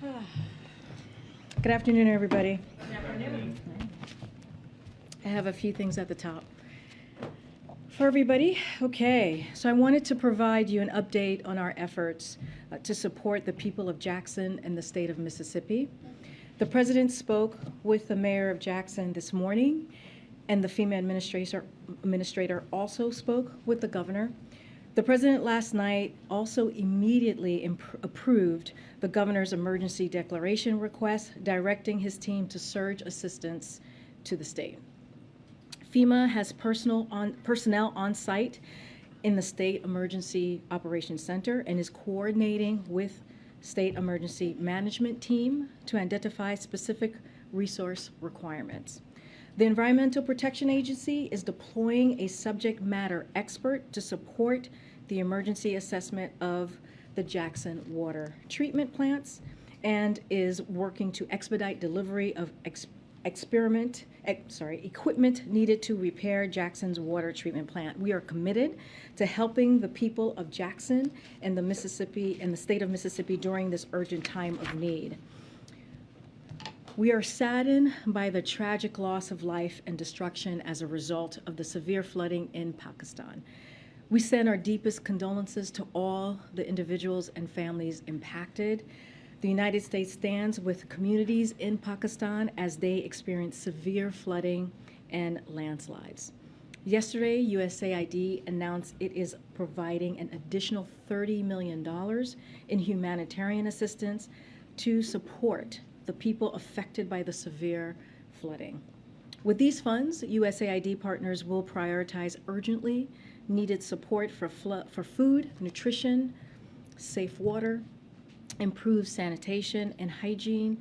Good afternoon, everybody. Good afternoon. I have a few things at the top for everybody. Okay, so I wanted to provide you an update on our efforts to support the people of Jackson and the state of Mississippi. The president spoke with the mayor of Jackson this morning, and the FEMA administrator also spoke with the governor. The president last night also immediately approved the governor's emergency declaration request, directing his team to surge assistance to the state. FEMA has personnel on site in the State Emergency Operations Center and is coordinating with State Emergency Management Team to identify specific resource requirements. The Environmental Protection Agency is deploying a subject matter expert to support the emergency assessment of the Jackson water treatment plants and is working to expedite delivery of equipment needed to repair Jackson's water treatment plant. We are committed to helping the people of Jackson and the state of Mississippi during this urgent time of need. We are saddened by the tragic loss of life and destruction as a result of the severe flooding in Pakistan. We send our deepest condolences to all the individuals and families impacted. The United States stands with communities in Pakistan as they experience severe flooding and landslides. Yesterday, USAID announced it is providing an additional $30 million in humanitarian assistance to support the people affected by the severe flooding. With these funds, USAID partners will prioritize urgently needed support for food, nutrition, safe water, improved sanitation and hygiene,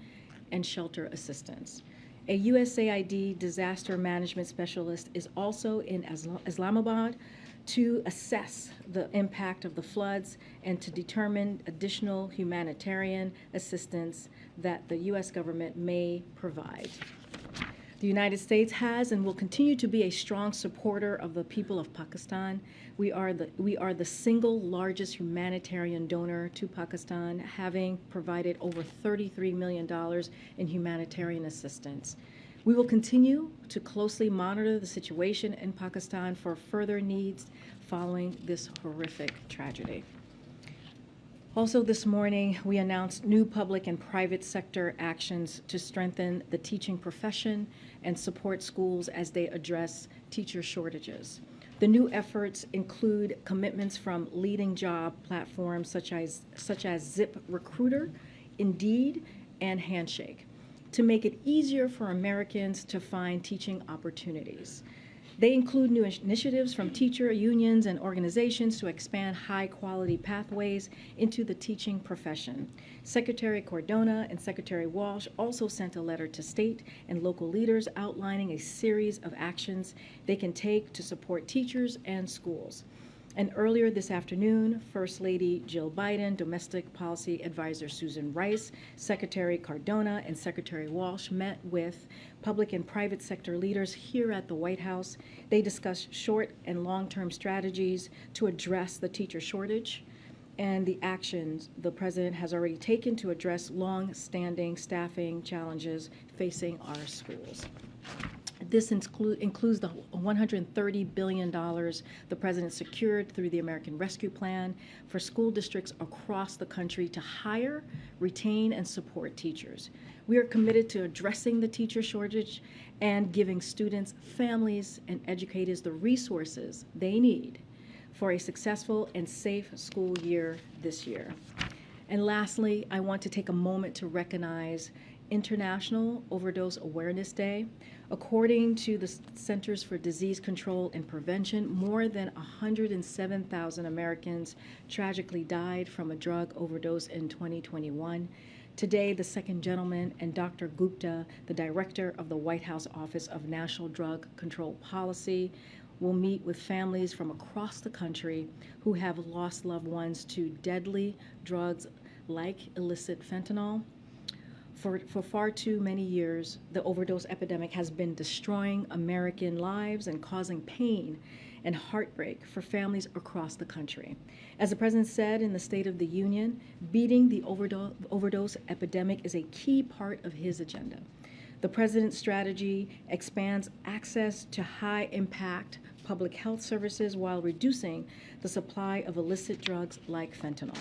and shelter assistance. A USAID disaster management specialist is also in Islamabad to assess the impact of the floods and to determine additional humanitarian assistance that the U.S. government may provide. The United States has and will continue to be a strong supporter of the people of Pakistan. We are the single largest humanitarian donor to Pakistan, having provided over $33 million in humanitarian assistance. We will continue to closely monitor the situation in Pakistan for further needs following this horrific tragedy. Also this morning, we announced new public and private sector actions to strengthen the teaching profession and support schools as they address teacher shortages. The new efforts include commitments from leading job platforms such as ZipRecruiter, Indeed, and Handshake to make it easier for Americans to find teaching opportunities. They include new initiatives from teacher unions and organizations to expand high-quality pathways into the teaching profession. Secretary Cardona and Secretary Walsh also sent a letter to state and local leaders outlining a series of actions they can take to support teachers and schools. And earlier this afternoon, First Lady Jill Biden, Domestic Policy Advisor Susan Rice, Secretary Cardona, and Secretary Walsh met with public and private sector leaders here at the White House. They discussed short and long-term strategies to address the teacher shortage and the actions the president has already taken to address long-standing staffing challenges facing our schools. This includes the $130 billion the president secured through the American Rescue Plan for school districts across the country to hire, retain, and support teachers. We are committed to addressing the teacher shortage and giving students, families, and educators the resources they need for a successful and safe school year this year. And lastly, I want to take a moment to recognize International Overdose Awareness Day. According to the Centers for Disease Control and Prevention, more than 107,000 Americans tragically died from a drug overdose in 2021. Today, the second gentleman and Dr. Gupta, the director of the White House Office of National Drug Control Policy, will meet with families from across the country who have lost loved ones to deadly drugs like illicit fentanyl. For far too many years, the overdose epidemic has been destroying American lives and causing pain and heartbreak for families across the country. As the President said in the State of the Union, beating the overdose epidemic is a key part of his agenda. The President's strategy expands access to high-impact public health services while reducing the supply of illicit drugs like fentanyl.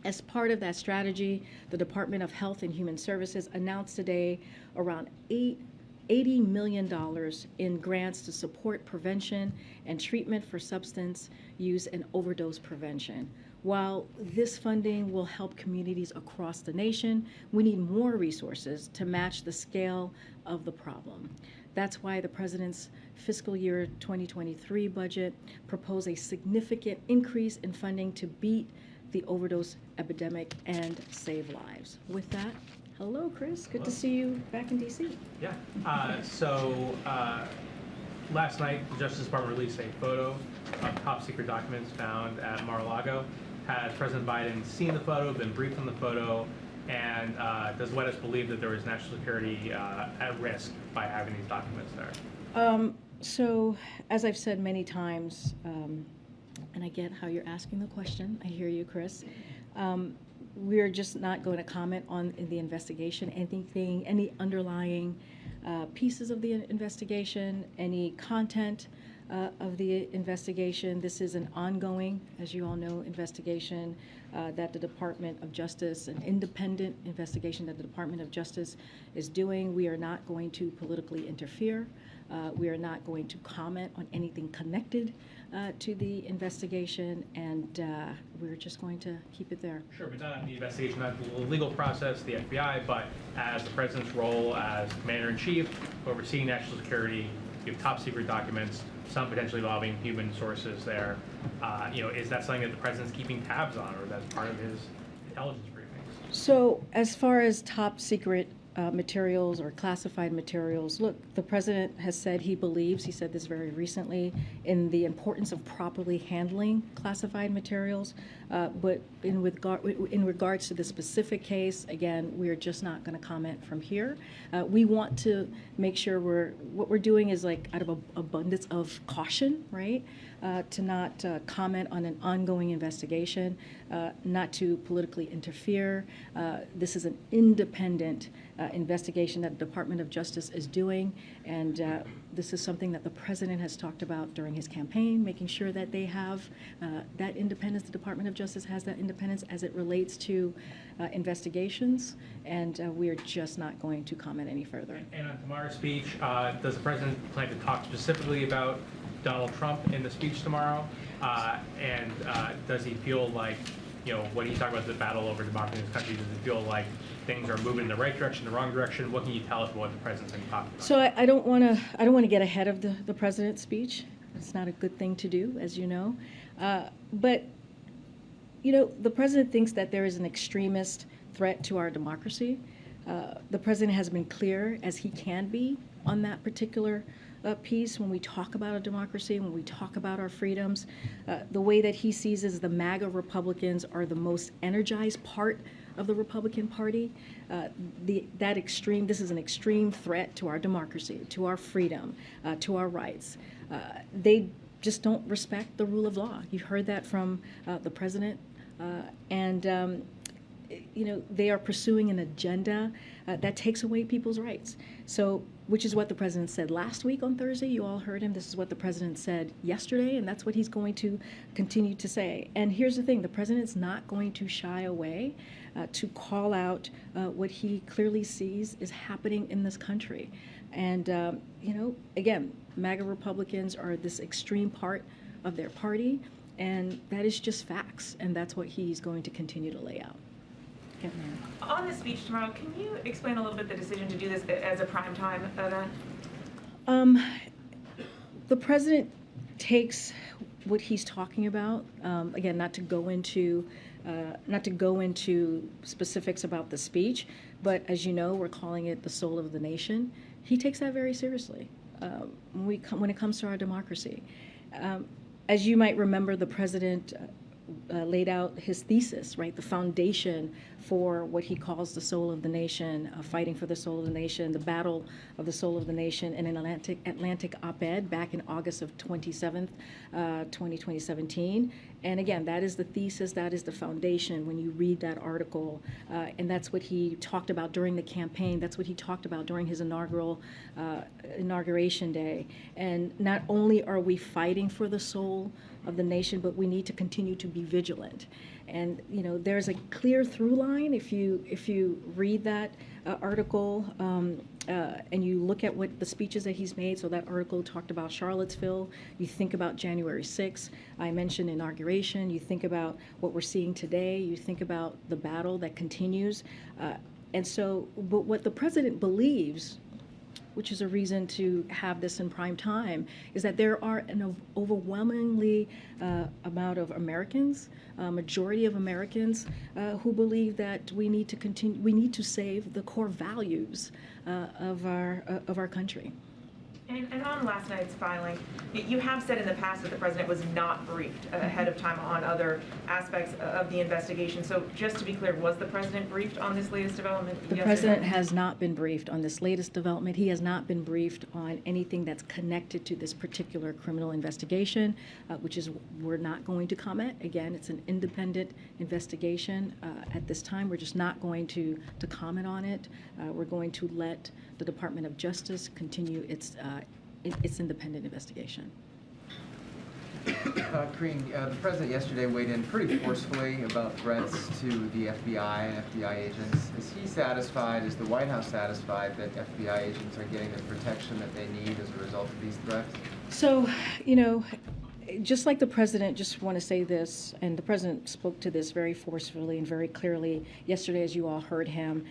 As part of that strategy, the Department of Health and Human Services announced today around $80 million in grants to support prevention and treatment for substance use and overdose prevention. While this funding will help communities across the nation, we need more resources to match the scale of the problem. That's why the President's fiscal year 2023 budget proposed a significant increase in funding to beat the overdose epidemic and save lives. With that, hello, Chris. Good to see you back in D.C. Yeah. Last night, the Justice Department released a photo of top secret documents found at Mar-a-Lago. Has President Biden seen the photo, been briefed on the photo, and does the White House believe that there was national security at risk by having these documents there? So, as I've said many times, and I get how you're asking the question. I hear you, Chris. We're just not going to comment on the investigation, any underlying pieces of the investigation, any content of the investigation. This is an ongoing, as you all know, investigation that the Department of Justice, an independent investigation that the Department of Justice is doing. We are not going to politically interfere. We are not going to comment on anything connected to the investigation, and we're just going to keep it there. Sure, but not on the investigation, not the legal process, the FBI, but as the President's role as Commander-in-Chief, overseeing national security, you have top secret documents, some potentially involving human sources there. Is that something that the President's keeping tabs on, or that's part of his intelligence briefings? So as far as top secret materials or classified materials, look, the President has said he said this very recently, in the importance of properly handling classified materials. But in regards to the specific case, again, we're just not going to comment from here. We want to make sure what we're doing is like out of abundance of caution, right? To not comment on an ongoing investigation, not to politically interfere. This is an independent investigation that the Department of Justice is doing, and this is something that the President has talked about during his campaign, making sure that they have that independence, the Department of Justice has that independence as it relates to investigations, and we are just not going to comment any further. And on tomorrow's speech, does the President plan to talk specifically about Donald Trump in the speech tomorrow? And does he feel like, when he's talking about the battle over democracy in this country, does it feel like things are moving in the right direction, the wrong direction? What can you tell us about what the President's going to talk about? So I don't want to get ahead of the President's speech. It's not a good thing to do, as you know. But the President thinks that there is an extremist threat to our democracy. The President has been clear as he can be on that particular piece when we talk about a democracy, when we talk about our freedoms. The way that he sees is the MAGA Republicans are the most energized part of the Republican Party. This is an extreme threat to our democracy, to our freedom, to our rights. They just don't respect the rule of law. You've heard that from the President, and they are pursuing an agenda that takes away people's rights. So, which is what the President said last week on Thursday. You all heard him. This is what the President said yesterday, and that's what he's going to continue to say. And here's the thing, the President's not going to shy away to call out what he clearly sees is happening in this country. And, again, MAGA Republicans are this extreme part of their party, and that is just facts, and that's what he's going to continue to lay out. On the speech tomorrow, can you explain a little bit the decision to do this as a primetime event? The President takes what he's talking about, again, not to go into specifics about the speech, but as you know, we're calling it the soul of the nation. He takes that very seriously when it comes to our democracy. As you might remember, the President laid out his thesis, right, the foundation for what he calls the soul of the nation, fighting for the soul of the nation, the battle of the soul of the nation, in an Atlantic op-ed back in August of 2017. And again, that is the thesis, that is the foundation when you read that article. And that's what he talked about during the campaign. That's what he talked about during his inauguration day. And not only are we fighting for the soul of the nation, but we need to continue to be vigilant. And there's a clear through line if you read that article and you look at what the speeches that he's made. So that article talked about Charlottesville. You think about January 6th. I mentioned inauguration. You think about what we're seeing today. You think about the battle that continues. And so, but what the president believes, which is a reason to have this in prime time, is that there are an overwhelmingly amount of Americans, majority of Americans, who believe that we need to save the core values of our country. And on last night's filing, you have said in the past that the president was not briefed ahead of time on other aspects of the investigation. So just to be clear, was the president briefed on this latest development? The president has not been briefed on this latest development. He has not been briefed on anything that's connected to this particular criminal investigation, which is we're not going to comment. Again, it's an independent investigation. At this time, we're just not going to comment on it. We're going to let the Department of Justice continue its independent investigation. Karine, the president yesterday weighed in pretty forcefully about threats to the FBI and FBI agents. Is he satisfied, is the White House satisfied that FBI agents are getting the protection that they need as a result of these threats? So, just like the president, just want to say this, and the president spoke to this very forcefully and very clearly yesterday, as you all heard him.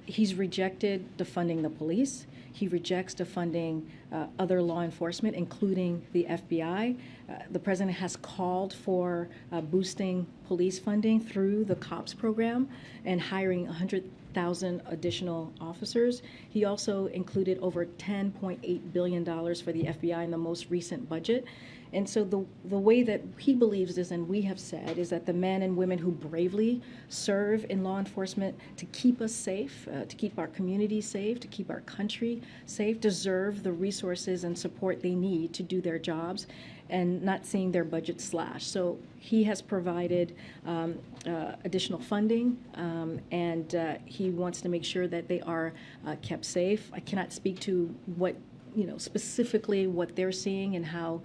He's rejected defunding the police. He rejects defunding other law enforcement, including the FBI. The president has called for boosting police funding through the COPS program and hiring 100,000 additional officers. He also included over $10.8 billion for the FBI in the most recent budget. And so the way that he believes this, and we have said, is that the men and women who bravely serve in law enforcement to keep us safe, to keep our communities safe, to keep our country safe, deserve the resources and support they need to do their jobs and not seeing their budget slashed. So he has provided additional funding, and he wants to make sure that they are kept safe. I cannot speak to what, specifically what they're seeing and how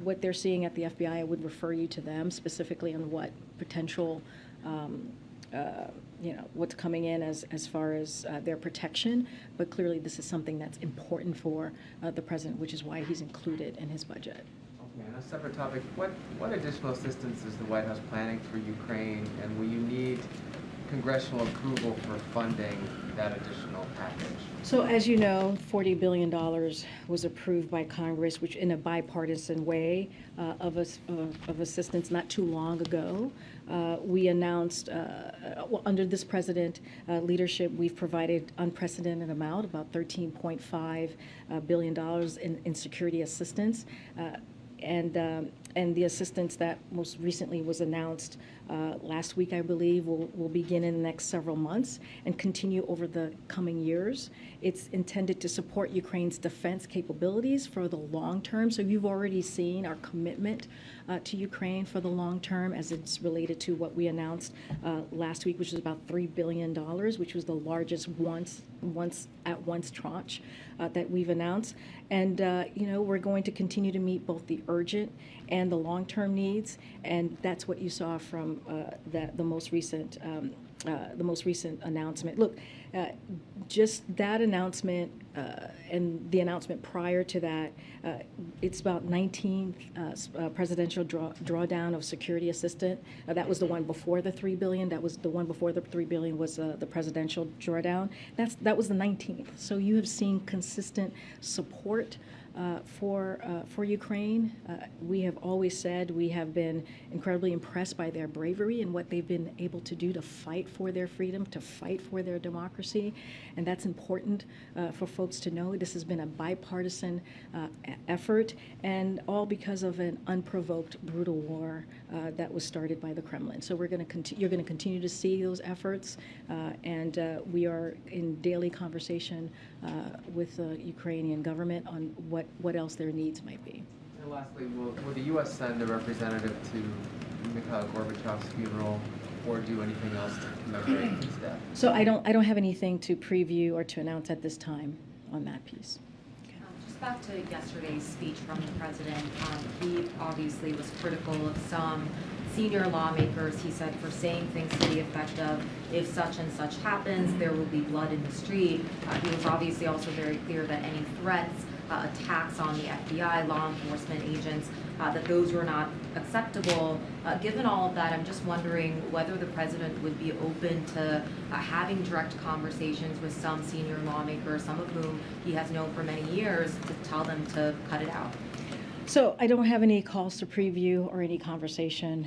what they're seeing at the FBI. I would refer you to them specifically on what potential, what's coming in as far as their protection. But clearly this is something that's important for the president, which is why he's included in his budget. Okay, on a separate topic, what additional assistance is the White House planning for Ukraine, and will you need congressional approval for funding that additional package? So as you know, $40 billion was approved by Congress, which in a bipartisan way of assistance not too long ago. We announced, under this president leadership, we've provided unprecedented amount, about $13.5 billion in security assistance. And the assistance that most recently was announced last week, I believe, will begin in the next several months and continue over the coming years. It's intended to support Ukraine's defense capabilities for the long term. So you've already seen our commitment to Ukraine for the long term as it's related to what we announced last week, which was about $3 billion, which was the largest once tranche that we've announced. And, we're going to continue to meet both the urgent and the long-term needs, and that's what you saw from the most recent announcement. Look, just that announcement and the announcement prior to that, it's about 19th presidential drawdown of security assistance. That was the one before the $3 billion. That was the one before the $3 billion was the presidential drawdown. That was the 19th. So you have seen consistent support for Ukraine. We have always said we have been incredibly impressed by their bravery and what they've been able to do to fight for their freedom, to fight for their democracy, and that's important for folks to know. This has been a bipartisan effort, and all because of an unprovoked, brutal war that was started by the Kremlin. So you're going to continue to see those efforts, and we are in daily conversation with the Ukrainian government on what else their needs might be. And lastly, will the U.S. send a representative to Mikhail Gorbachev's funeral or do anything else to commemorate his death? So I don't have anything to preview or to announce at this time on that piece. Just back to yesterday's speech from the president, he obviously was critical of some senior lawmakers, he said, for saying things to the effect of, if such and such happens, there will be blood in the street. He was obviously also very clear that any threats, attacks on the FBI, law enforcement agents, that those were not acceptable. Given all of that, I'm just wondering whether the president would be open to having direct conversations with some senior lawmakers, some of whom he has known for many years, to tell them to cut it out. So I don't have any calls to preview or any conversation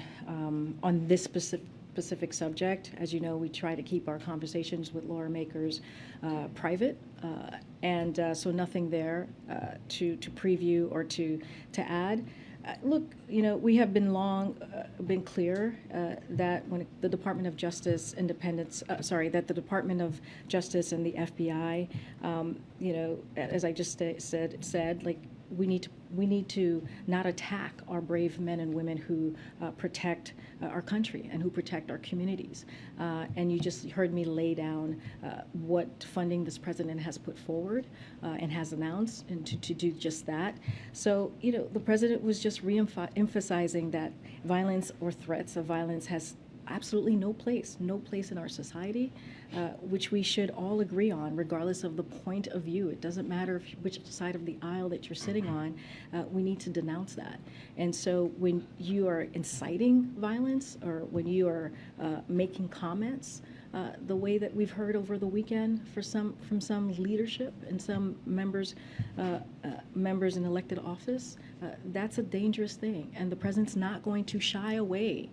on this specific subject. As you know, we try to keep our conversations with lawmakers private, and so nothing there to preview or to add. Look, you know, we have been been clear that when the Department of Justice independence, that the Department of Justice and the FBI, you know, as I just said, like, we need to not attack our brave men and women who protect our country and who protect our communities. And you just heard me lay down what funding this president has put forward and has announced, and to do just that. So, you know, the president was just emphasizing that violence or threats of violence has absolutely no place in our society, which we should all agree on, regardless of the point of view. It doesn't matter which side of the aisle that you're sitting on, we need to denounce that. And so when you are inciting violence, or when you are making comments, the way that we've heard over the weekend from some leadership and some members in elected office, that's a dangerous thing. And the president's not going to shy away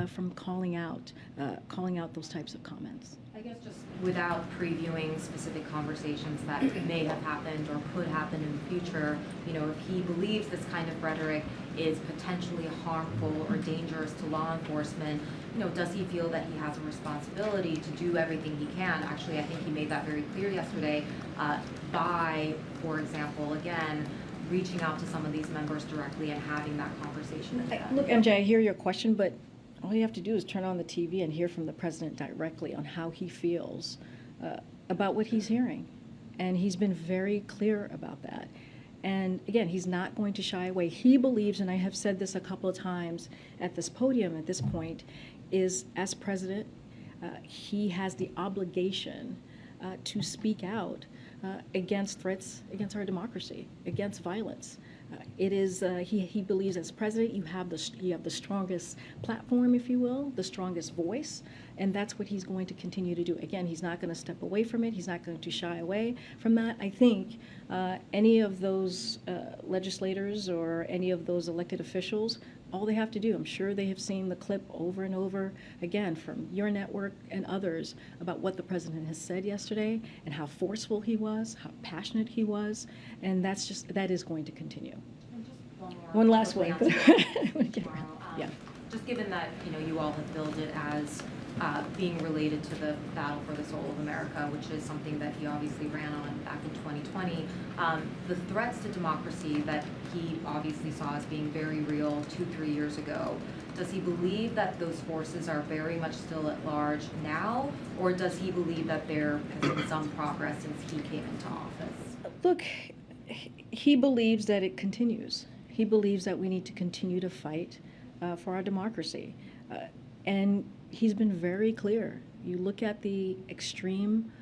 from calling out those types of comments. I guess just without previewing specific conversations that may have happened or could happen in the future, you know, if he believes this kind of rhetoric is potentially harmful or dangerous to law enforcement, you know, does he feel that he has a responsibility to do everything he can? Actually, I think he made that very clear yesterday by, for example, again, reaching out to some of these members directly and having that conversation. Look, MJ, I hear your question, but all you have to do is turn on the TV and hear from the president directly on how he feels about what he's hearing. And he's been very clear about that. And again, he's not going to shy away. He believes, and I have said this a couple of times at this podium at this point, is as president, he has the obligation to speak out against threats against our democracy, against violence. It is he believes as president you have the strongest platform, if you will, the strongest voice, and that's what he's going to continue to do. Again, he's not going to step away from it. He's not going to shy away from that. I think any of those legislators or any of those elected officials, all they have to do, I'm sure they have seen the clip over and over again from your network and others about what the president has said yesterday and how forceful he was, how passionate he was, and that is going to continue. And just one last one. Yeah. Just given that, you know, you all have billed it as being related to the battle for the soul of America, which is something that he obviously ran on back in 2020. The threats to democracy that he obviously saw as being very real 2-3 years ago, does he believe that those forces are very much still at large now, or does he believe that there has been some progress since he came into office? Look, he believes that it continues. He believes that we need to continue to fight for our democracy. And he's been very clear. You look at the extreme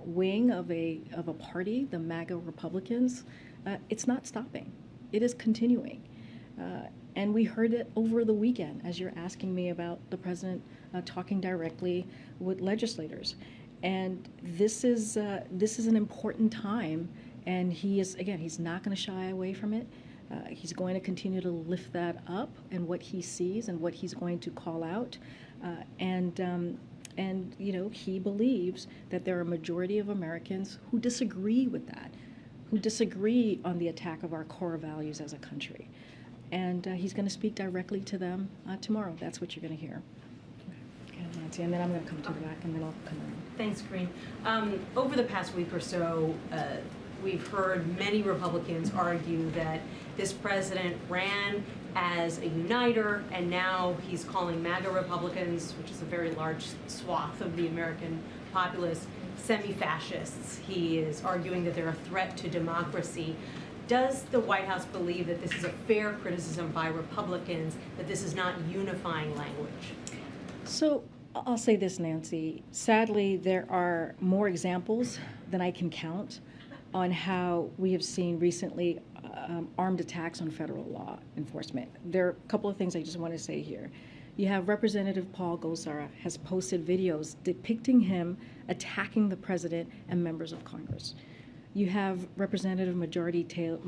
wing of a party, the MAGA Republicans, it's not stopping. It is continuing. And we heard it over the weekend, as you're asking me about the president talking directly with legislators. And this is an important time And he is, again, he's not going to shy away from it. He's going to continue to lift that up and what he sees and what he's going to call out. And you know, he believes that there are a majority of Americans who disagree with that, who disagree on the attack of our core values as a country. And he's going to speak directly to them tomorrow. That's what you're going to hear. Okay, Nancy, and then I'm going to come to the back, and then I'll come around. Thanks, Karine. Over the past week or so, we've heard many Republicans argue that this president ran as a uniter, and now he's calling MAGA Republicans, which is a very large swath of the American populace, semi-fascists. He is arguing that they're a threat to democracy. Does the White House believe that this is a fair criticism by Republicans, that this is not unifying language? So I'll say this, Nancy. Sadly, there are more examples than I can count on how we have seen recently armed attacks on federal law enforcement. There are a couple of things I just want to say here. You have Representative Paul Gosar has posted videos depicting him attacking the president and members of Congress. You have Representative Majority Taylor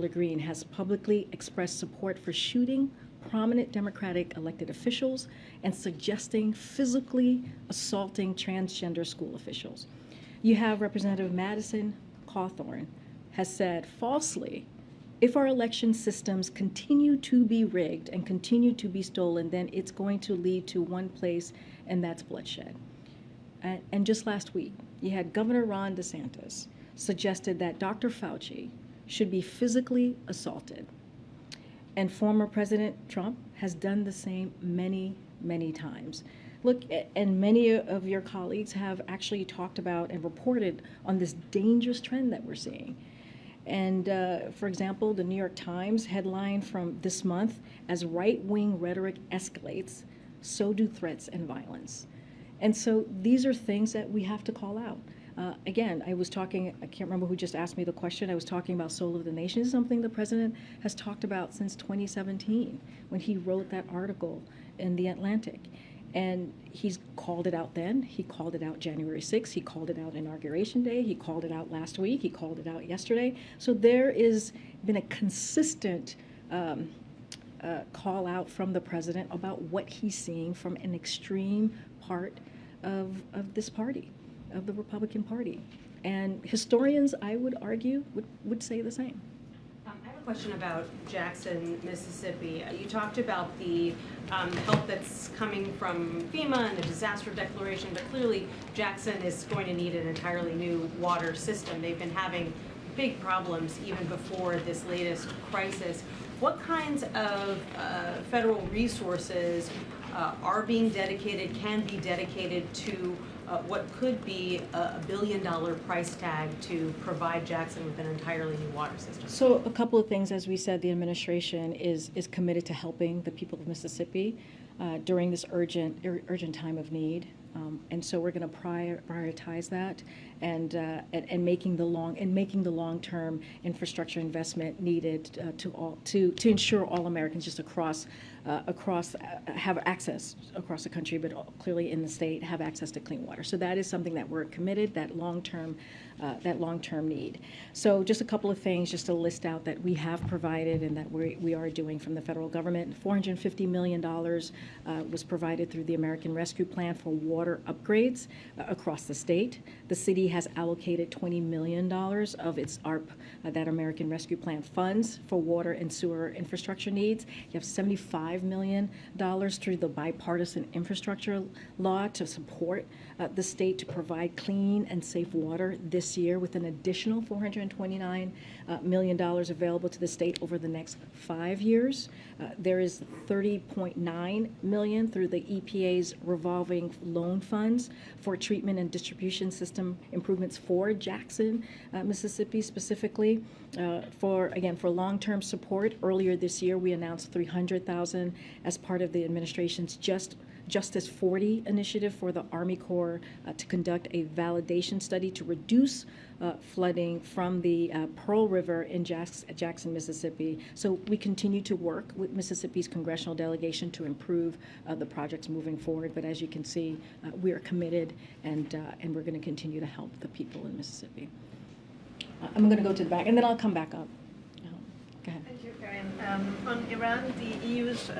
Greene has publicly expressed support for shooting prominent Democratic elected officials and suggesting physically assaulting transgender school officials. You have Representative Madison Cawthorn has said falsely, if our election systems continue to be rigged and continue to be stolen, then it's going to lead to one place, and that's bloodshed. And just last week, you had Governor Ron DeSantis suggested that Dr. Fauci should be physically assaulted. And former President Trump has done the same many, many times. Look, and many of your colleagues have actually talked about and reported on this dangerous trend that we're seeing. And for example, the New York Times headline from this month, as right-wing rhetoric escalates, so do threats and violence. And so these are things that we have to call out. Again, I can't remember who just asked me the question. I was talking about Soul of the Nation. This is something the president has talked about since 2017 when he wrote that article in The Atlantic. And he's called it out then. He called it out January 6th. He called it out Inauguration Day. He called it out last week. He called it out yesterday. So there is been a consistent call out from the president about what he's seeing from an extreme part of this party, of the Republican Party. And historians, I would argue, would say the same. I have a question about Jackson, Mississippi. You talked about the help that's coming from FEMA and the disaster declaration, but clearly Jackson is going to need an entirely new water system. They've been having big problems even before this latest crisis. What kinds of federal resources are being dedicated, can be dedicated to what could be a $1 billion price tag to provide Jackson with an entirely new water system? So a couple of things. As we said, the administration is committed to helping the people of Mississippi during this urgent time of need. And so we're going to prioritize that and making the long-term infrastructure investment needed to ensure all Americans just across have access across the country, but clearly in the state have access to clean water. So that is something that we're committed, that long-term need. So just a couple of things just to list out that we have provided and that we are doing from the federal government. $450 million was provided through the American Rescue Plan for water upgrades across the state. The city has allocated $20 million of its ARP, that American Rescue Plan funds, for water and sewer infrastructure needs. You have $75 million through the bipartisan infrastructure law to support the state to provide clean and safe water this year, with an additional $429 million available to the state over the next 5 years. There is $30.9 million through the EPA's revolving loan funds for treatment and distribution system improvements for Jackson, Mississippi specifically. For long-term support, earlier this year we announced $300,000 as part of the administration's Justice 40 initiative for the Army Corps to conduct a validation study to reduce flooding from the Pearl River in Jackson, Mississippi. So we continue to work with Mississippi's congressional delegation to improve the projects moving forward. But as you can see, we are committed, and we're going to continue to help the people in Mississippi. I'm going to go to the back, and then I'll come back up. Go ahead. Thank you, Karine. On Iran, the EU's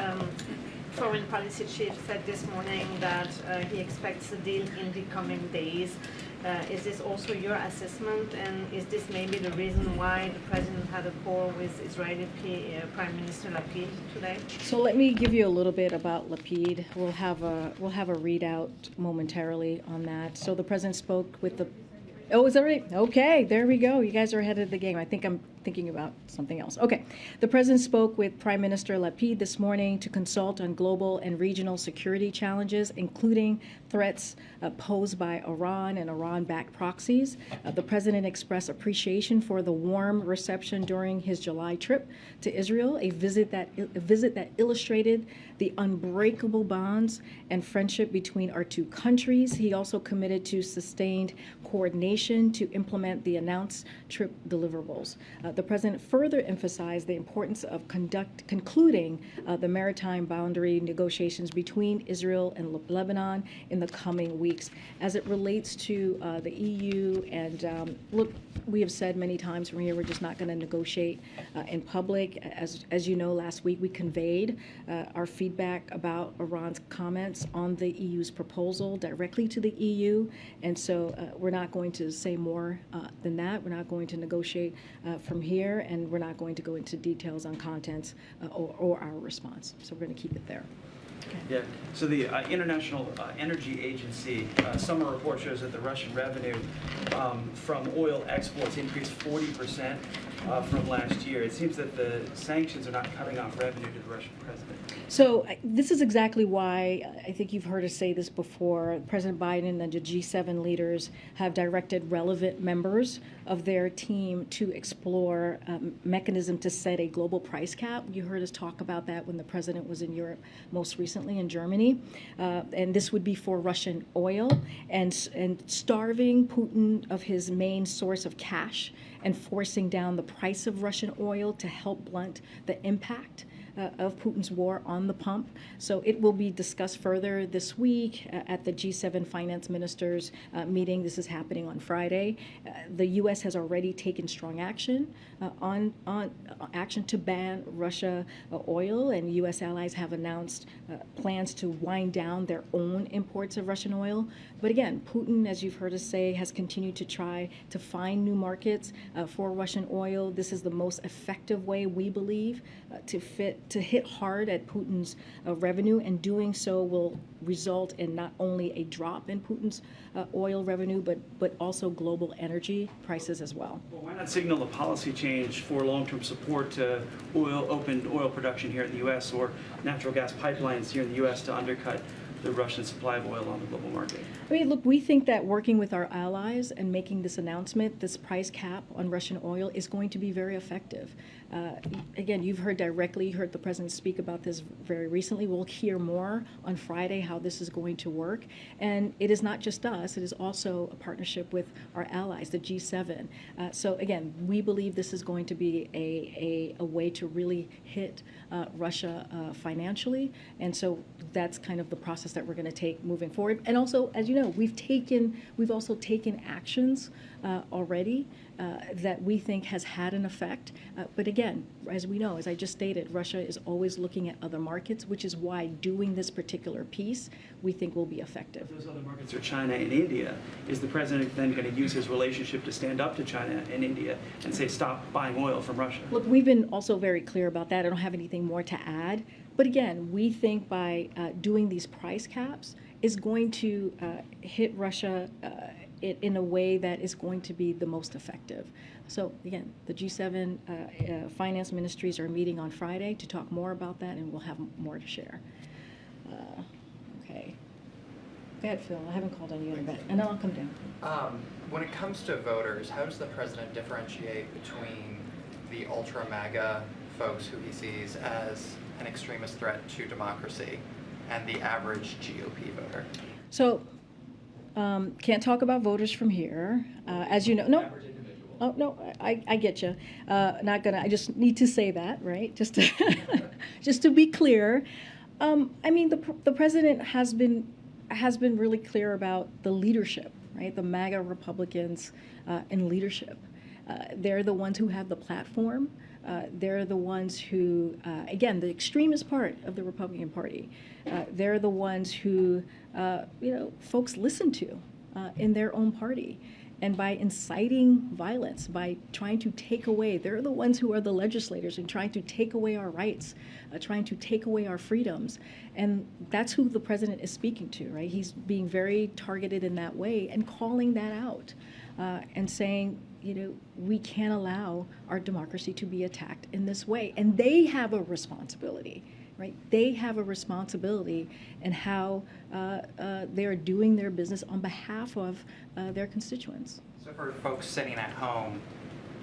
foreign policy chief said this morning that he expects a deal in the coming days. Is this also your assessment, and is this maybe the reason why the president had a call with Israeli Prime Minister Lapid today? So let me give you a little bit about Lapid. We'll have a readout momentarily on that. So the president spoke with the. Oh, is that right? Okay, there we go. You guys are ahead of the game. I think I'm thinking about something else. Okay. The president spoke with Prime Minister Lapid this morning to consult on global and regional security challenges, including threats posed by Iran and Iran-backed proxies. The president expressed appreciation for the warm reception during his July trip to Israel, a visit that illustrated the unbreakable bonds and friendship between our two countries. He also committed to sustained coordination to implement the announced trip deliverables. The president further emphasized the importance of concluding the maritime boundary negotiations between Israel and Lebanon in the coming weeks. As it relates to the EU, and look, we have said many times from here, we're just not going to negotiate in public. As you know, last week we conveyed our feedback about Iran's comments on the EU's proposal directly to the EU, and so we're not going to say more than that. We're not going to negotiate from here, and we're not going to go into details on contents or our response. So we're going to keep it there. Okay. Yeah, so the International Energy Agency summer report shows that the Russian revenue from oil exports increased 40% from last year. It seems that the sanctions are not cutting off revenue to the Russian president. So this is exactly why I think you've heard us say this before. President Biden and the G7 leaders have directed relevant members of their team to explore mechanism to set a global price cap. You heard us talk about that when the president was in Europe, most recently in Germany. And this would be for Russian oil and starving Putin of his main source of cash and forcing down the price of Russian oil to help blunt the impact of Putin's war on the pump. So it will be discussed further this week at the G7 finance ministers meeting. This is happening on Friday. The U.S. has already taken strong action on action to ban Russia oil, and U.S. allies have announced plans to wind down their own imports of Russian oil. But again, Putin, as you've heard us say, has continued to try to find new markets for Russian oil. This is the most effective way, we believe, to hit hard at Putin's revenue, and doing so will result in not only a drop in Putin's oil revenue, but also global energy prices as well. Well, why not signal a policy change for long-term support to open oil production here in the U.S. or natural gas pipelines here in the U.S. to undercut the Russian supply of oil on the global market? I mean, look, we think that working with our allies and making this announcement, this price cap on Russian oil, is going to be very effective. Again, you've heard directly, you heard the president speak about this very recently. We'll hear more on Friday how this is going to work. And it is not just us, it is also a partnership with our allies, the G7. So again, we believe this is going to be a way to really hit Russia financially. And so that's kind of the process that we're going to take moving forward. And also, as you know, we've also taken actions already that we think has had an effect. But again, as we know, as I just stated, Russia is always looking at other markets, which is why doing this particular piece we think will be effective. If those other markets are China and India, is the president then going to use his relationship to stand up to China and India and say stop buying oil from Russia? Look, we've been also very clear about that. I don't have anything more to add. But again, we think by doing these price caps is going to hit Russia in a way that is going to be the most effective. So again, the G7 finance ministries are meeting on Friday to talk more about that, and we'll have more to share. Okay. Go ahead, Phil. I haven't called on you in a bit, and then I'll come down. When it comes to voters, how does the president differentiate between the ultra MAGA folks who he sees as an extremist threat to democracy and the average GOP voter? So, can't talk about voters from here. As you know, no. Oh, no, I get you. Not gonna, I just need to say that, right? Just to be clear. I mean, the president has been really clear about the leadership, right? The MAGA Republicans in leadership. They're the ones who have the platform. They're the ones who, again, the extremist part of the Republican Party. They're the ones who, folks listen to in their own party. And by inciting violence, by trying to take away, they're the ones who are the legislators and trying to take away our rights, trying to take away our freedoms. And that's who the president is speaking to, right? He's being very targeted in that way and calling that out and saying, we can't allow our democracy to be attacked in this way. And they have a responsibility, right? They have a responsibility in how they're doing their business on behalf of their constituents. So for folks sitting at home,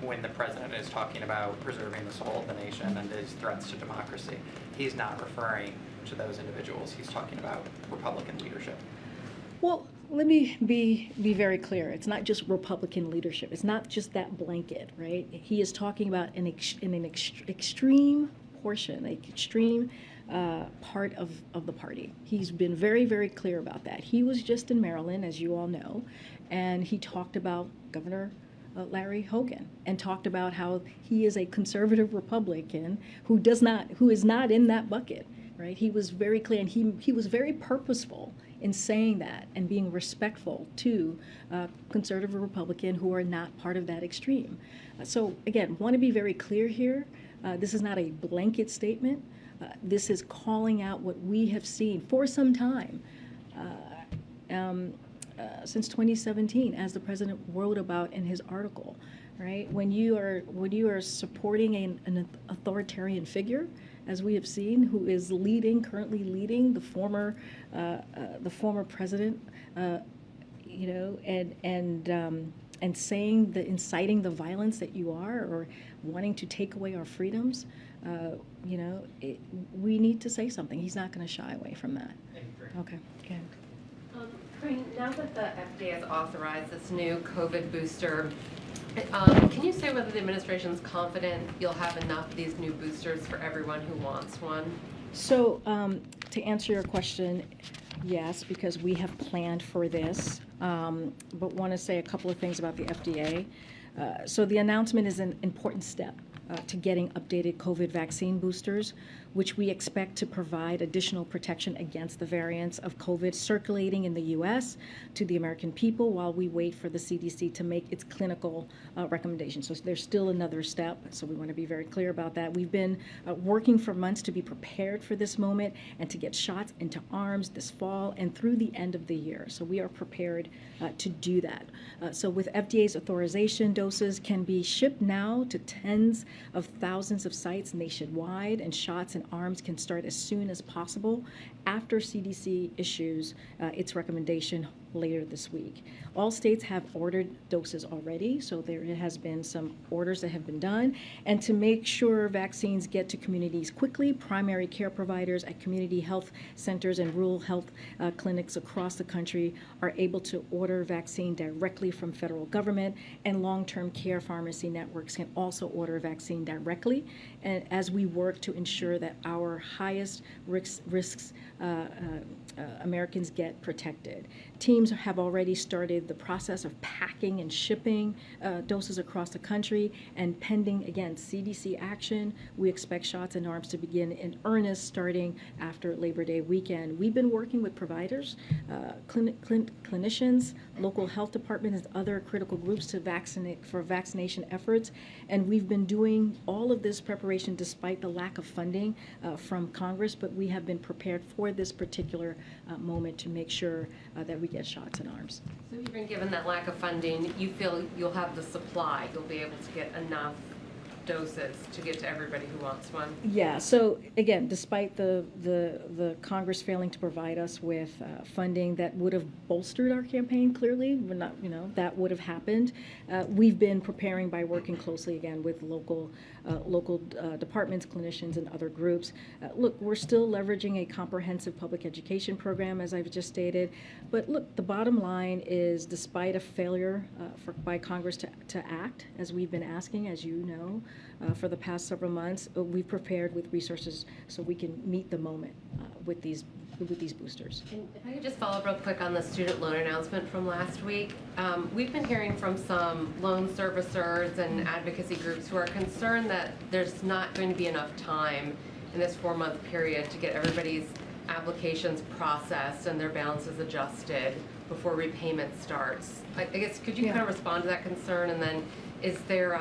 when the president is talking about preserving the soul of the nation and his threats to democracy, he's not referring to those individuals. He's talking about Republican leadership. Well, let me be very clear. It's not just Republican leadership. It's not just that blanket, right? He is talking about an extreme portion, an extreme part of the party. He's been very, very clear about that. He was just in Maryland, as you all know, and he talked about Governor Larry Hogan and talked about how he is a conservative Republican who is not in that bucket, right? He was very clear, and he was very purposeful in saying that and being respectful to conservative Republican who are not part of that extreme. So again, want to be very clear here. This is not a blanket statement. This is calling out what we have seen for some time, since 2017, as the president wrote about in his article, right? When you are supporting an authoritarian figure, as we have seen, who is currently leading the former president, and saying inciting the violence that you are, or wanting to take away our freedoms, we need to say something. He's not going to shy away from that. Okay. Karine, now that the FDA has authorized this new COVID booster, can you say whether the administration is confident you'll have enough of these new boosters for everyone who wants one? So to answer your question, yes, because we have planned for this, but want to say a couple of things about the FDA. So the announcement is an important step to getting updated COVID vaccine boosters, which we expect to provide additional protection against the variants of COVID circulating in the U.S. to the American people while we wait for the CDC to make its clinical recommendations. So there's still another step, so we want to be very clear about that. We've been working for months to be prepared for this moment and to get shots into arms this fall and through the end of the year. So we are prepared to do that. So with FDA's authorization, doses can be shipped now to tens of thousands of sites nationwide, and shots in arms can start as soon as possible after CDC issues its recommendation later this week. All states have ordered doses already, so there has been some orders that have been done. And to make sure vaccines get to communities quickly, primary care providers at community health centers and rural health clinics across the country are able to order vaccine directly from federal government, and long-term care pharmacy networks can also order vaccine directly. And as we work to ensure that our highest risks Americans get protected. Teams have already started the process of packing and shipping doses across the country, and pending, again, CDC action, we expect shots in arms to begin in earnest starting after Labor Day weekend. We've been working with providers, clinicians, local health departments, and other critical groups to vaccinate for vaccination efforts, and we've been doing all of this preparation despite the lack of funding from Congress, but we have been prepared for this particular moment to make sure that we get shots in arms. So even given that lack of funding, you feel you'll have the supply, you'll be able to get enough doses to get to everybody who wants one? Yeah, so again, despite the Congress failing to provide us with funding that would have bolstered our campaign, clearly, we're not, that would have happened. We've been preparing by working closely again with local departments, clinicians, and other groups. Look, we're still leveraging a comprehensive public education program, as I've just stated. But look, the bottom line is, despite a failure by Congress to act, as we've been asking, as you know, for the past several months, we've prepared with resources so we can meet the moment with these with these boosters. And if I could just follow up real quick on the student loan announcement from last week. We've been hearing from some loan servicers and advocacy groups who are concerned that there's not going to be enough time in this 4-month period to get everybody's applications processed and their balances adjusted before repayment starts. I guess, could you Yeah. kind of respond to that concern? And then is there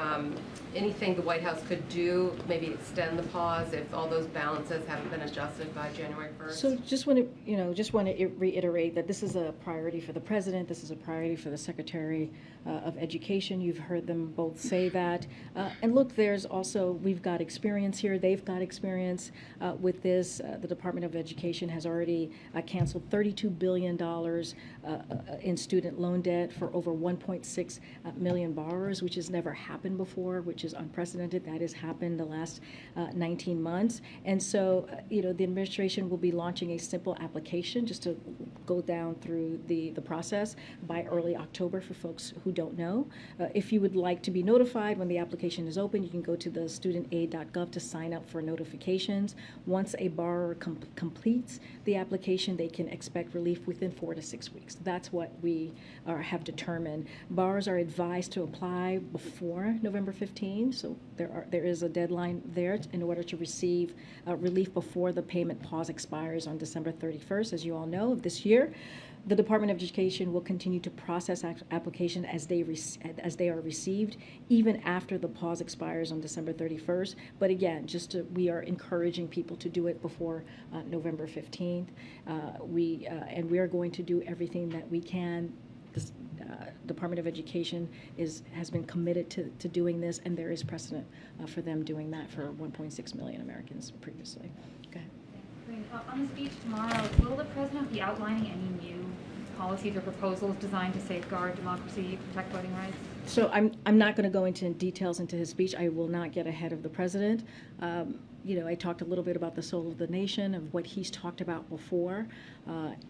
anything the White House could do, maybe extend the pause if all those balances haven't been adjusted by January 1st? So just want to reiterate that this is a priority for the president. This is a priority for the Secretary of Education. You've heard them both say that. And look, we've got experience here. They've got experience with this. The Department of Education has already canceled $32 billion in student loan debt for over 1.6 million borrowers, which has never happened before, which is unprecedented. That has happened the last 19 months. And so, the administration will be launching a simple application just to go down through the process by early October for folks who don't know. If you would like to be notified when the application is open, you can go to the studentaid.gov to sign up for notifications. Once a borrower completes the application, they can expect relief within 4 to 6 weeks. That's what we have determined. Borrowers are advised to apply before November 15, so there is a deadline there in order to receive relief before the payment pause expires on December 31st, as you all know, of this year. The Department of Education will continue to process applications as they are received, even after the pause expires on December 31st. But again, we are encouraging people to do it before November 15th. We are going to do everything that we can. This Department of Education has been committed to doing this, and there is precedent for them doing that for 1.6 million Americans previously. Okay. On the speech tomorrow, will the president be outlining any new policies or proposals designed to safeguard democracy, protect voting rights? So I'm not going to go into details into his speech. I will not get ahead of the president. I talked a little bit about the soul of the nation, of what he's talked about before,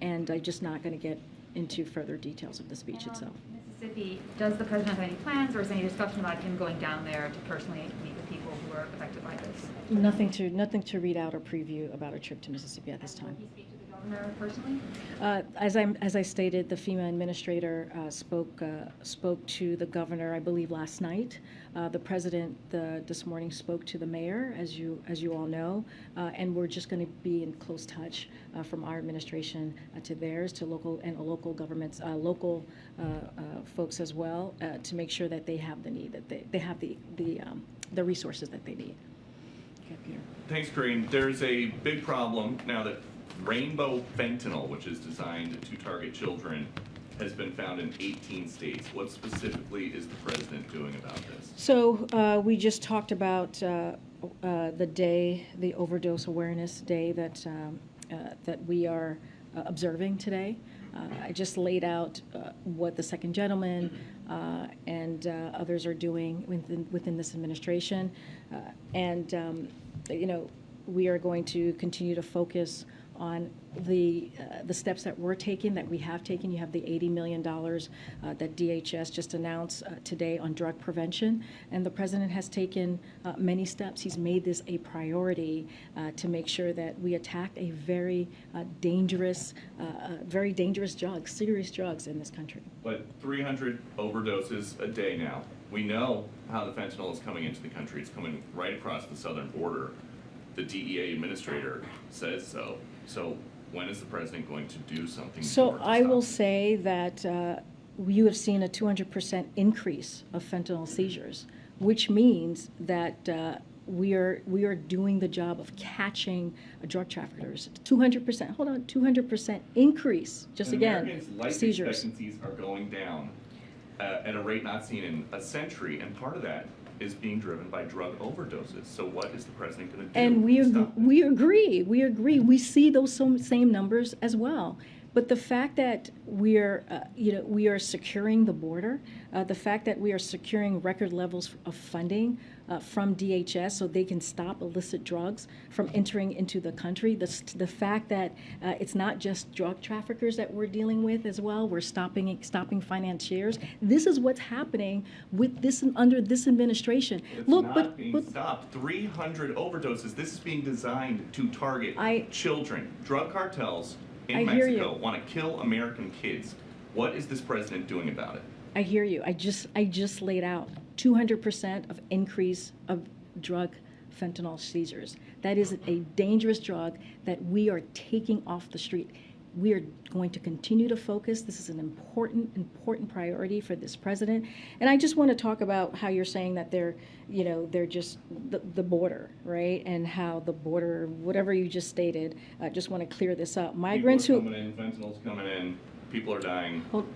and I'm just not going to get into further details of the speech itself. Mississippi, does the president have any plans, or is there any discussion about him going down there to personally meet with people who are affected by this? Nothing to read out or preview about a trip to Mississippi at this time. Will he speak to the governor personally? As I stated, the FEMA administrator spoke to the governor, I believe, last night. The president this morning spoke to the mayor, as you all know, and we're just going to be in close touch from our administration to theirs, to local governments, local folks as well, to make sure that they have the need, that they have the resources that they need. Okay, Peter. Thanks, Karine. There's a big problem now that rainbow fentanyl, which is designed to target children, has been found in 18 states. What specifically is the president doing about this? So we just talked about the overdose awareness day that we are observing today. I just laid out what the second gentleman and others are doing within this administration, we are going to continue to focus on the steps that we're taking, that we have taken. You have the $80 million that DHS just announced today on drug prevention, and the president has taken many steps. He's made this a priority to make sure that we attack a very dangerous drugs, serious drugs in this country. But 300 overdoses a day now. We know how the fentanyl is coming into the country. It's coming right across the southern border. The DEA administrator says so. So when is the president going to do something? So I will say that you have seen a 200% increase of fentanyl seizures, which means that we are doing the job of catching drug traffickers. 200%. Hold on, 200% increase. Just and again, Americans' life seizures. expectancies are going down at a rate not seen in a century, and part of that is being driven by drug overdoses. So what is the president going to do? And we to stop agree. We see those same numbers as well. But the fact that we are securing the border, the fact that we are securing record levels of funding from DHS so they can stop illicit drugs from entering into the country, the fact that it's not just drug traffickers that we're dealing with as well, we're stopping financiers. This is what's happening with this under this administration. It's Look, not being stopped. 300 overdoses. This is being designed to target children. Drug cartels in Mexico want to kill American kids. What is this president doing about it? I hear you. I just laid out 200% of increase of drug fentanyl seizures. That is a dangerous drug that we are taking off the street. We are going to continue to focus. This is an important priority for this president. And I just want to talk about how you're saying that they're just the border, right? And how the border, whatever you just stated, I just want to clear this up. Migrants people are coming in, fentanyl's coming in, people are dying. Hold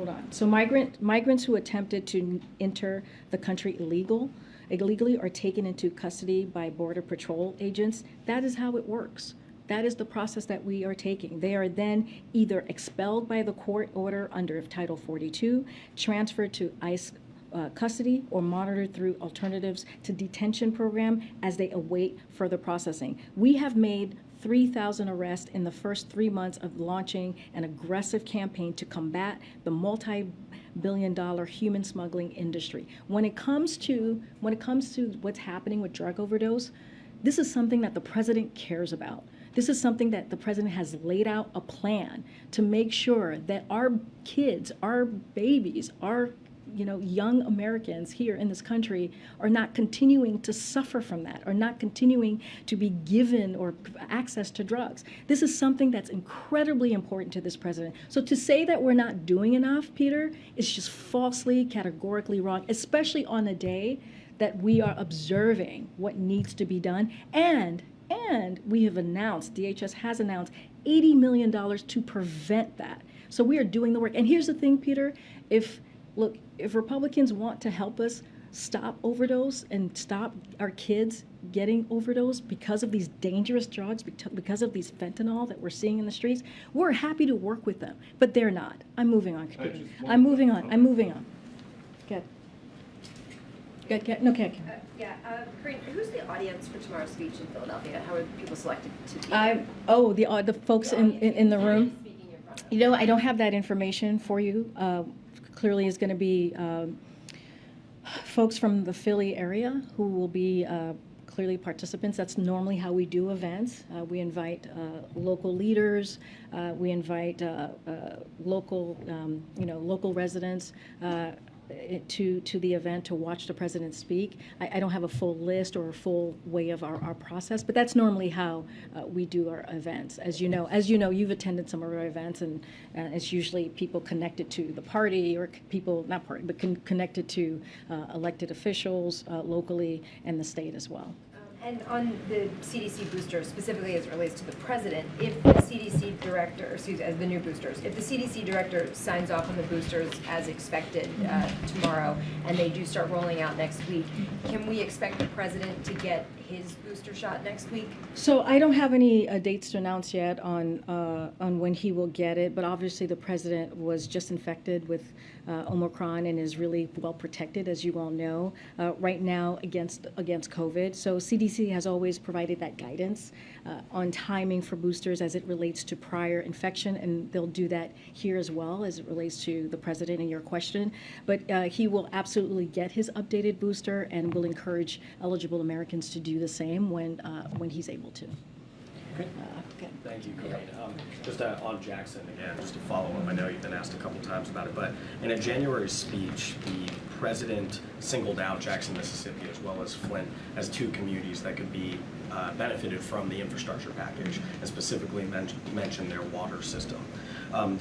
on. So migrants who attempted to enter the country illegally are taken into custody by Border Patrol agents. That is how it works. That is the process that we are taking. They are then either expelled by the court order under Title 42, transferred to ICE custody, or monitored through alternatives to detention program as they await further processing. We have made 3,000 arrests in the first 3 months of launching an aggressive campaign to combat the multi-billion-dollar human smuggling industry. When it comes to what's happening with drug overdose, this is something that the president cares about. This is something that the president has laid out a plan to make sure that our kids, our babies, our young Americans here in this country are not continuing to suffer from that, are not continuing to be given or access to drugs. This is something that's incredibly important to this president. So to say that we're not doing enough, Peter, is just falsely, categorically wrong, especially on a day that we are observing what needs to be done. And we have announced, DHS has announced $80 million to prevent that. So we are doing the work. And here's the thing, Peter, if Republicans want to help us stop overdose and stop our kids getting overdosed because of these dangerous drugs, because of these fentanyl that we're seeing in the streets, we're happy to work with them. But they're not. I'm moving on. I'm moving on. Good. No, okay. Karine, who's the audience for tomorrow's speech in Philadelphia? How are people selected to be? The folks in the room. I don't have that information for you. Clearly is going to be folks from the Philly area who will be clearly participants. That's normally how we do events. We invite local leaders. We invite local residents to the event to watch the president speak. I don't have a full list or a full way of our process, but that's normally how we do our events. As you know, you've attended some of our events, and it's usually people connected to the party, or people, not party, but connected to elected officials locally and the state as well. And on the CDC booster, specifically as it relates to the president, if the CDC director, as the new boosters, if the CDC director signs off on the boosters as expected tomorrow, and they do start rolling out next week, can we expect the president to get his booster shot next week? So I don't have any dates to announce yet on when he will get it, but obviously the president was just infected with Omicron and is really well protected, as you all know, right now against COVID. So CDC has always provided that guidance on timing for boosters as it relates to prior infection, and they'll do that here as well as it relates to the president and your question. But he will absolutely get his updated booster and will encourage eligible Americans to do the same when he's able to. Okay. Thank you, Karine. Just on Jackson again, just to follow up, I know you've been asked a couple times about it, but in a January speech, the president singled out Jackson, Mississippi, as well as Flint, as two communities that could be benefited from the infrastructure package, and specifically mentioned their water system.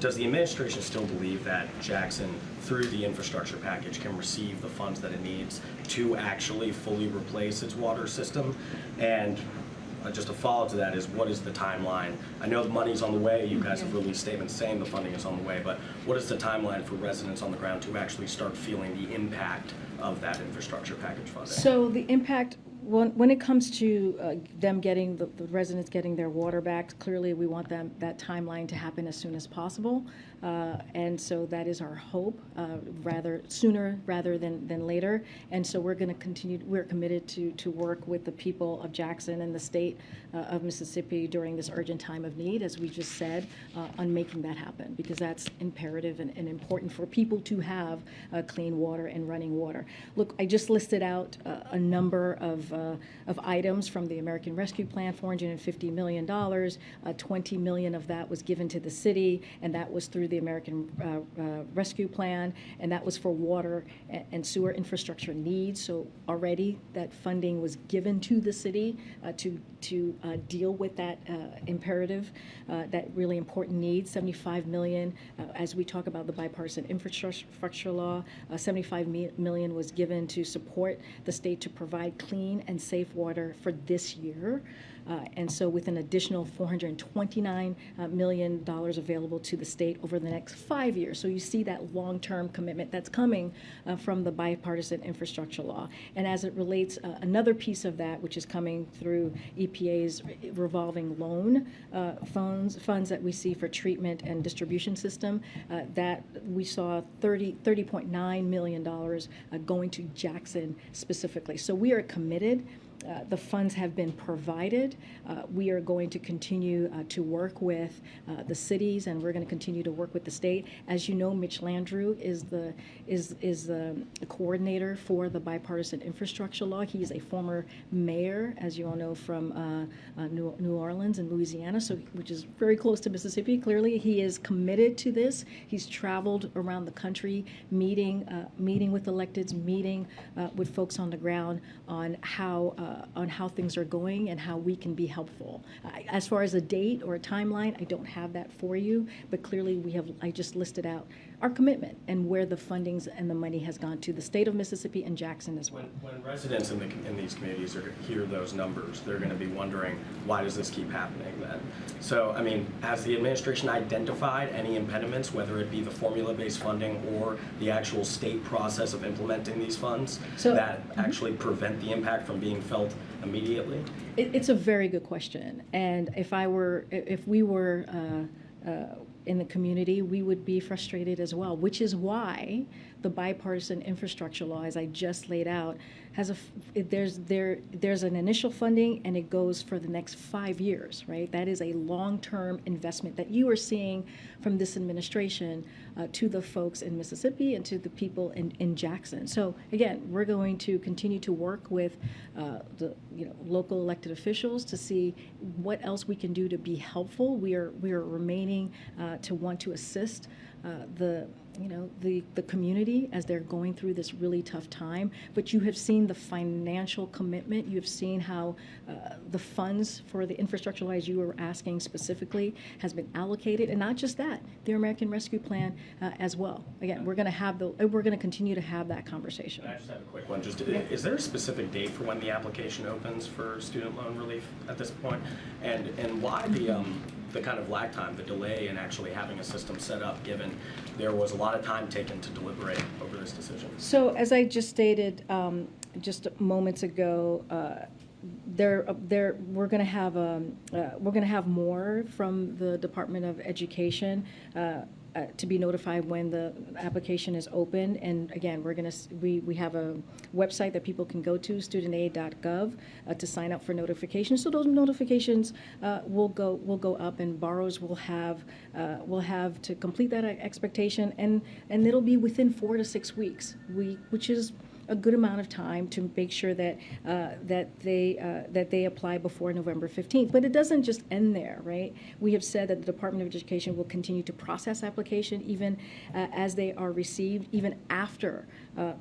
Does the administration still believe that Jackson, through the infrastructure package, can receive the funds that it needs to actually fully replace its water system? And just a follow-up to that is, what is the timeline? I know the money's on the way. You guys have released statements saying the funding is on the way, but what is the timeline for residents on the ground to actually start feeling the impact of that infrastructure package funding? So the impact when it comes to them getting, the residents getting their water back, clearly we want that timeline to happen as soon as possible. And so that is our hope, rather sooner rather than later. And so we're going to continue, we're committed to work with the people of Jackson and the state of Mississippi during this urgent time of need, as we just said, on making that happen, because that's imperative and important for people to have clean water and running water. Look, I just listed out a number of items from the American Rescue Plan, $450 million. 20 million of that was given to the city, and that was through the American Rescue Plan, and that was for water and sewer infrastructure needs. So already that funding was given to the city to deal with that imperative, that really important need. 75 million, as we talk about the bipartisan infrastructure law, 75 million was given to support the state to provide clean and safe water for this year. And so with an additional $429 million available to the state over the next 5 years. So you see that long-term commitment that's coming from the bipartisan infrastructure law. And as it relates, another piece of that, which is coming through EPA's revolving loan funds that we see for treatment and distribution system, that we saw $30.9 million going to Jackson specifically. So we are committed. The funds have been provided. We are going to continue to work with the cities, and we're going to continue to work with the state. As you know, Mitch Landrieu is the coordinator for the bipartisan infrastructure law. He is a former mayor, as you all know, from New Orleans and Louisiana, so which is very close to Mississippi. Clearly, he is committed to this. He's traveled around the country, meeting with electeds, meeting with folks on the ground on how things are going and how we can be helpful. As far as a date or a timeline, I don't have that for you, but clearly I just listed out our commitment and where the fundings and the money has gone to the state of Mississippi and Jackson as well. When residents in these communities hear those numbers, they're going to be wondering, why does this keep happening then? So, I mean, has the administration identified any impediments, whether it be the formula-based funding or the actual state process of implementing these funds, that actually prevent the impact from being felt immediately? It's a very good question. And if we were in the community, we would be frustrated as well, which is why the bipartisan infrastructure law, as I just laid out, there's an initial funding and it goes for the next 5 years, right? That is a long-term investment that you are seeing from this administration to the folks in Mississippi and to the people in Jackson. So again, we're going to continue to work with the local elected officials to see what else we can do to be helpful. We are remaining to want to assist the community as they're going through this really tough time. But you have seen the financial commitment. You have seen how the funds for the infrastructure law, as you were asking specifically, has been allocated, and not just that, the American Rescue Plan as well. Again, we're going to continue to have that conversation. I just have a quick one. Is there a specific date for when the application opens for student loan relief at this point, and why the kind of lag time, the delay in actually having a system set up, given there was a lot of time taken to deliberate over this decision? So as I just stated just moments ago, we're going to have more from the Department of Education to be notified when the application is open. And again, we have a website that people can go to, studentaid.gov, to sign up for notifications. So those notifications will go up, and borrowers will have to complete that expectation, and it'll be within 4 to 6 weeks, which is a good amount of time to make sure that they apply before November 15th. But it doesn't just end there, right? We have said that the Department of Education will continue to process application even as they are received, even after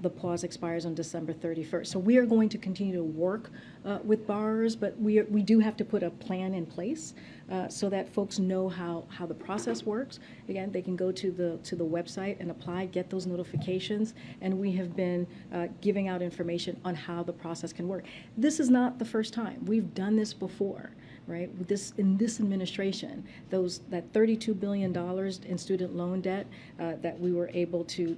the pause expires on December 31st. So we are going to continue to work with borrowers, but we do have to put a plan in place so that folks know how the process works. Again, they can go to the website and apply, get those notifications, and we have been giving out information on how the process can work. This is not the first time. We've done this before, right? In this administration, that $32 billion in student loan debt that we were able to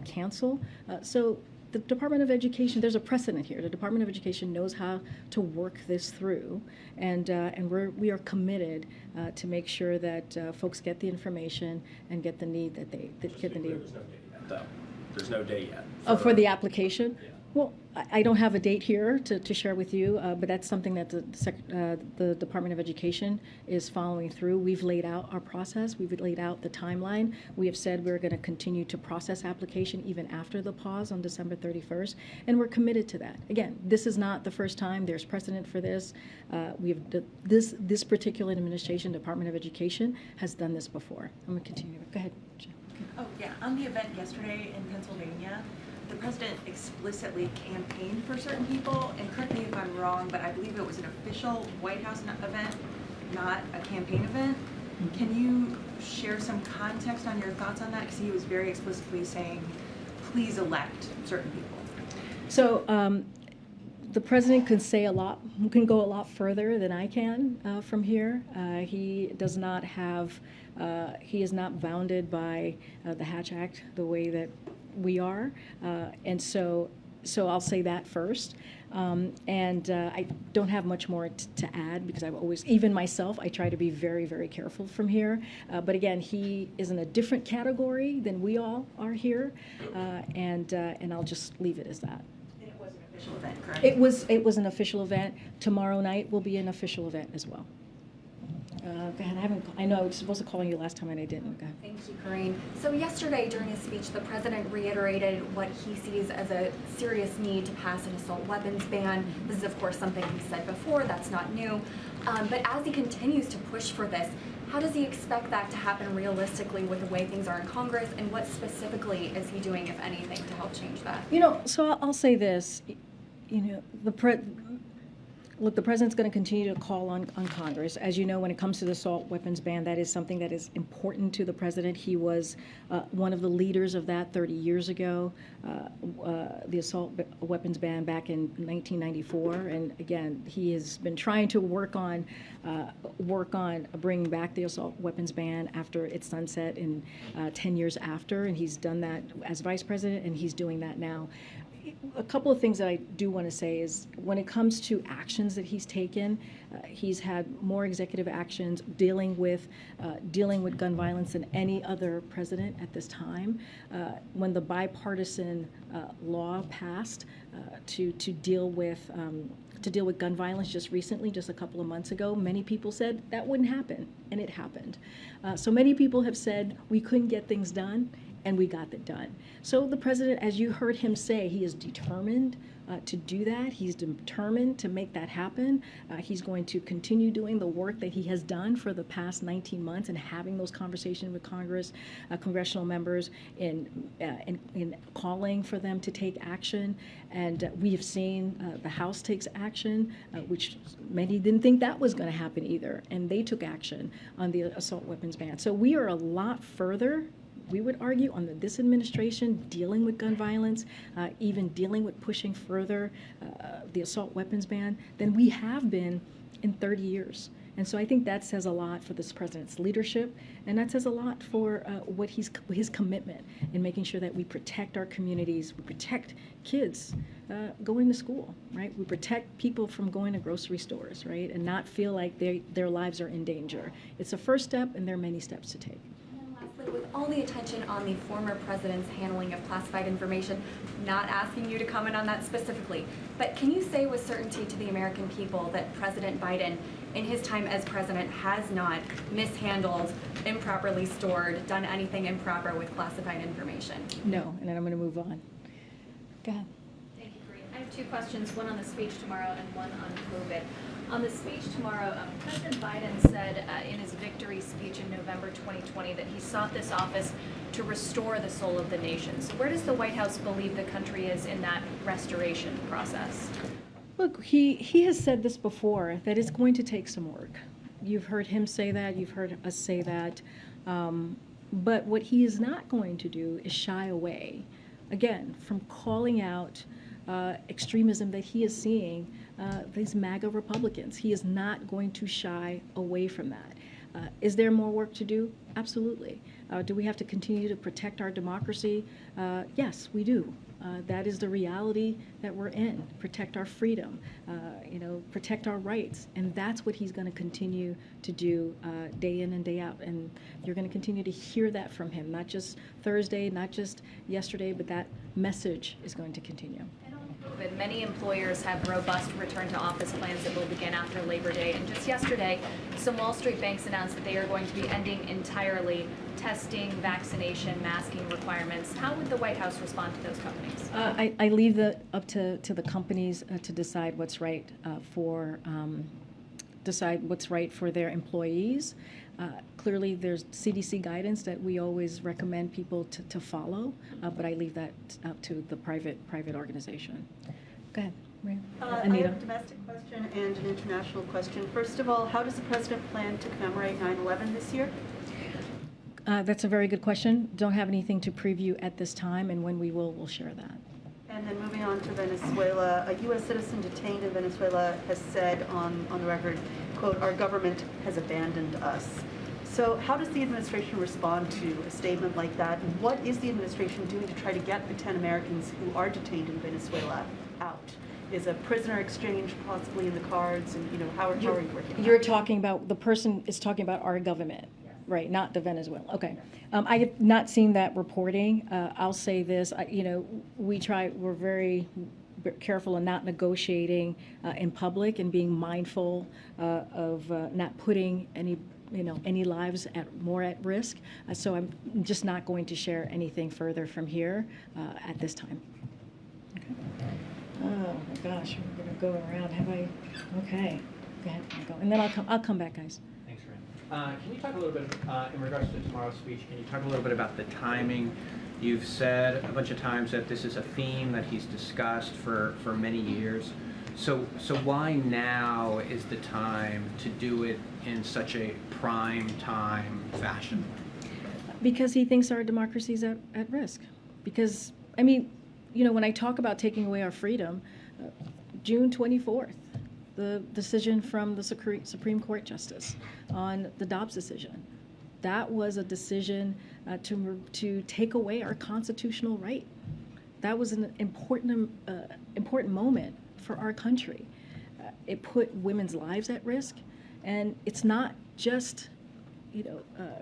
cancel. So the Department of Education, there's a precedent here. The Department of Education knows how to work this through, and we are committed to make sure that folks get the information and get the need that they get the need. There's no date yet, though. There's no date yet. Oh, for the application? Well, I don't have a date here to share with you, but that's something that the Department of Education is following through. We've laid out our process. We've laid out the timeline. We have said we're going to continue to process application even after the pause on December 31st, and we're committed to that. Again, this is not the first time. There's precedent for this. This particular administration, Department of Education, has done this before. I'm going to continue. Go ahead, Jen. Oh, yeah. On the event yesterday in Pennsylvania, the president explicitly campaigned for certain people, and correct me if I'm wrong, but I believe it was an official White House event, not a campaign event. Can you share some context on your thoughts on that? Because he was very explicitly saying, please elect certain people. So the president can say a lot, can go a lot further than I can from here. He does not have, he is not bounded by the Hatch Act the way that we are, and so I'll say that first. I don't have much more to add because I've always, even myself, I try to be very, very careful from here. But again, he is in a different category than we all are here, and I'll just leave it as that. And it was an official event, correct? It was an official event. Tomorrow night will be an official event as well. Go ahead. I know I was supposed to call you last time and I didn't. Go ahead. Thank you, Karine. So yesterday during his speech, the president reiterated what he sees as a serious need to pass an assault weapons ban. This is, of course, something he said before. That's not new. But as he continues to push for this, how does he expect that to happen realistically with the way things are in Congress, and what specifically is he doing, if anything, to help change that? You know, so I'll say this. You know, Look, the president's going to continue to call on Congress. As you know, when it comes to the assault weapons ban, that is something that is important to the president. He was one of the leaders of that 30 years ago, the assault weapons ban back in 1994. And again, he has been trying to work on bringing back the assault weapons ban after its sunset in 10 years after. And he's done that as vice president, and he's doing that now. A couple of things that I do want to say is when it comes to actions that he's taken, he's had more executive actions dealing with gun violence than any other president at this time. When the bipartisan law passed to deal with gun violence just recently, just a couple of months ago, many people said that wouldn't happen, and it happened. So many people have said we couldn't get things done, and we got it done. So the president, as you heard him say, he is determined to do that. He's determined to make that happen. He's going to continue doing the work that he has done for the past 19 months and having those conversations with Congress, congressional members, in calling for them to take action. And we have seen the House takes action, which many didn't think that was going to happen either. And they took action on the assault weapons ban. So we are a lot further, we would argue, on this administration dealing with gun violence, even dealing with pushing further the assault weapons ban than we have been in 30 years. And so I think that says a lot for this president's leadership, and that says a lot for what his commitment in making sure that we protect our communities, we protect kids going to school, right? We protect people from going to grocery stores, right, and not feel like their lives are in danger. It's a first step, and there are many steps to take. With all the attention on the former president's handling of classified information, not asking you to comment on that specifically, but can you say with certainty to the American people that President Biden, in his time as president, has not mishandled, improperly stored, done anything improper with classified information? No, and then I'm going to move on. Go ahead. Thank you, Karine. I have two questions, one on the speech tomorrow and one on COVID. On the speech tomorrow, President Biden said in his victory speech in November 2020 that he sought this office to restore the soul of the nation. So where does the White House believe the country is in that restoration process? Look, he has said this before, that it's going to take some work. You've heard him say that, you've heard us say that. But what he is not going to do is shy away, again, from calling out extremism that he is seeing, these MAGA Republicans. He is not going to shy away from that. Is there more work to do? Absolutely. Do we have to continue to protect our democracy? Yes, we do. That is the reality that we're in. Protect our freedom, protect our rights. And that's what he's going to continue to do day in and day out. And you're going to continue to hear that from him, not just Thursday, not just yesterday, but that message is going to continue. COVID, many employers have robust return to office plans that will begin after Labor Day. And just yesterday, some Wall Street banks announced that they are going to be ending entirely testing, vaccination, masking requirements. How would the White House respond to those companies? I leave that up to the companies to decide what's right for their employees. Clearly, there's CDC guidance that we always recommend people to follow, but I leave that up to the private organization. Go ahead, Maria. I Anita. have a domestic question and an international question. First of all, how does the president plan to commemorate 9/11 this year? That's a very good question. Don't have anything to preview at this time, and when we will, we'll share that. And then moving on to Venezuela, a U.S. citizen detained in Venezuela has said on the record, quote, "Our government has abandoned us." So how does the administration respond to a statement like that? And what is the administration doing to try to get the 10 Americans who are detained in Venezuela out? Is a prisoner exchange possibly in the cards? And how are you working? You're talking about, the person is talking about our government, right? Not the Venezuela. Okay. I have not seen that reporting. I'll say this, we're very careful in not negotiating in public and being mindful of not putting any lives more at risk. So I'm just not going to share anything further from here at this time. Okay. Oh my gosh, we're gonna go around. Okay. Go ahead, I'll go. And then I'll come back, guys. Thanks, Karine. Can you talk a little bit, in regards to tomorrow's speech, can you talk a little bit about the timing? You've said a bunch of times that this is a theme that he's discussed for many years. So why now is the time to do it in such a prime time fashion? Because he thinks our democracy is at risk. Because, when I talk about taking away our freedom, June 24th, the decision from the Supreme Court Justice on the Dobbs decision, that was a decision to take away our constitutional right. That was an important moment for our country. It put women's lives at risk, and it's not just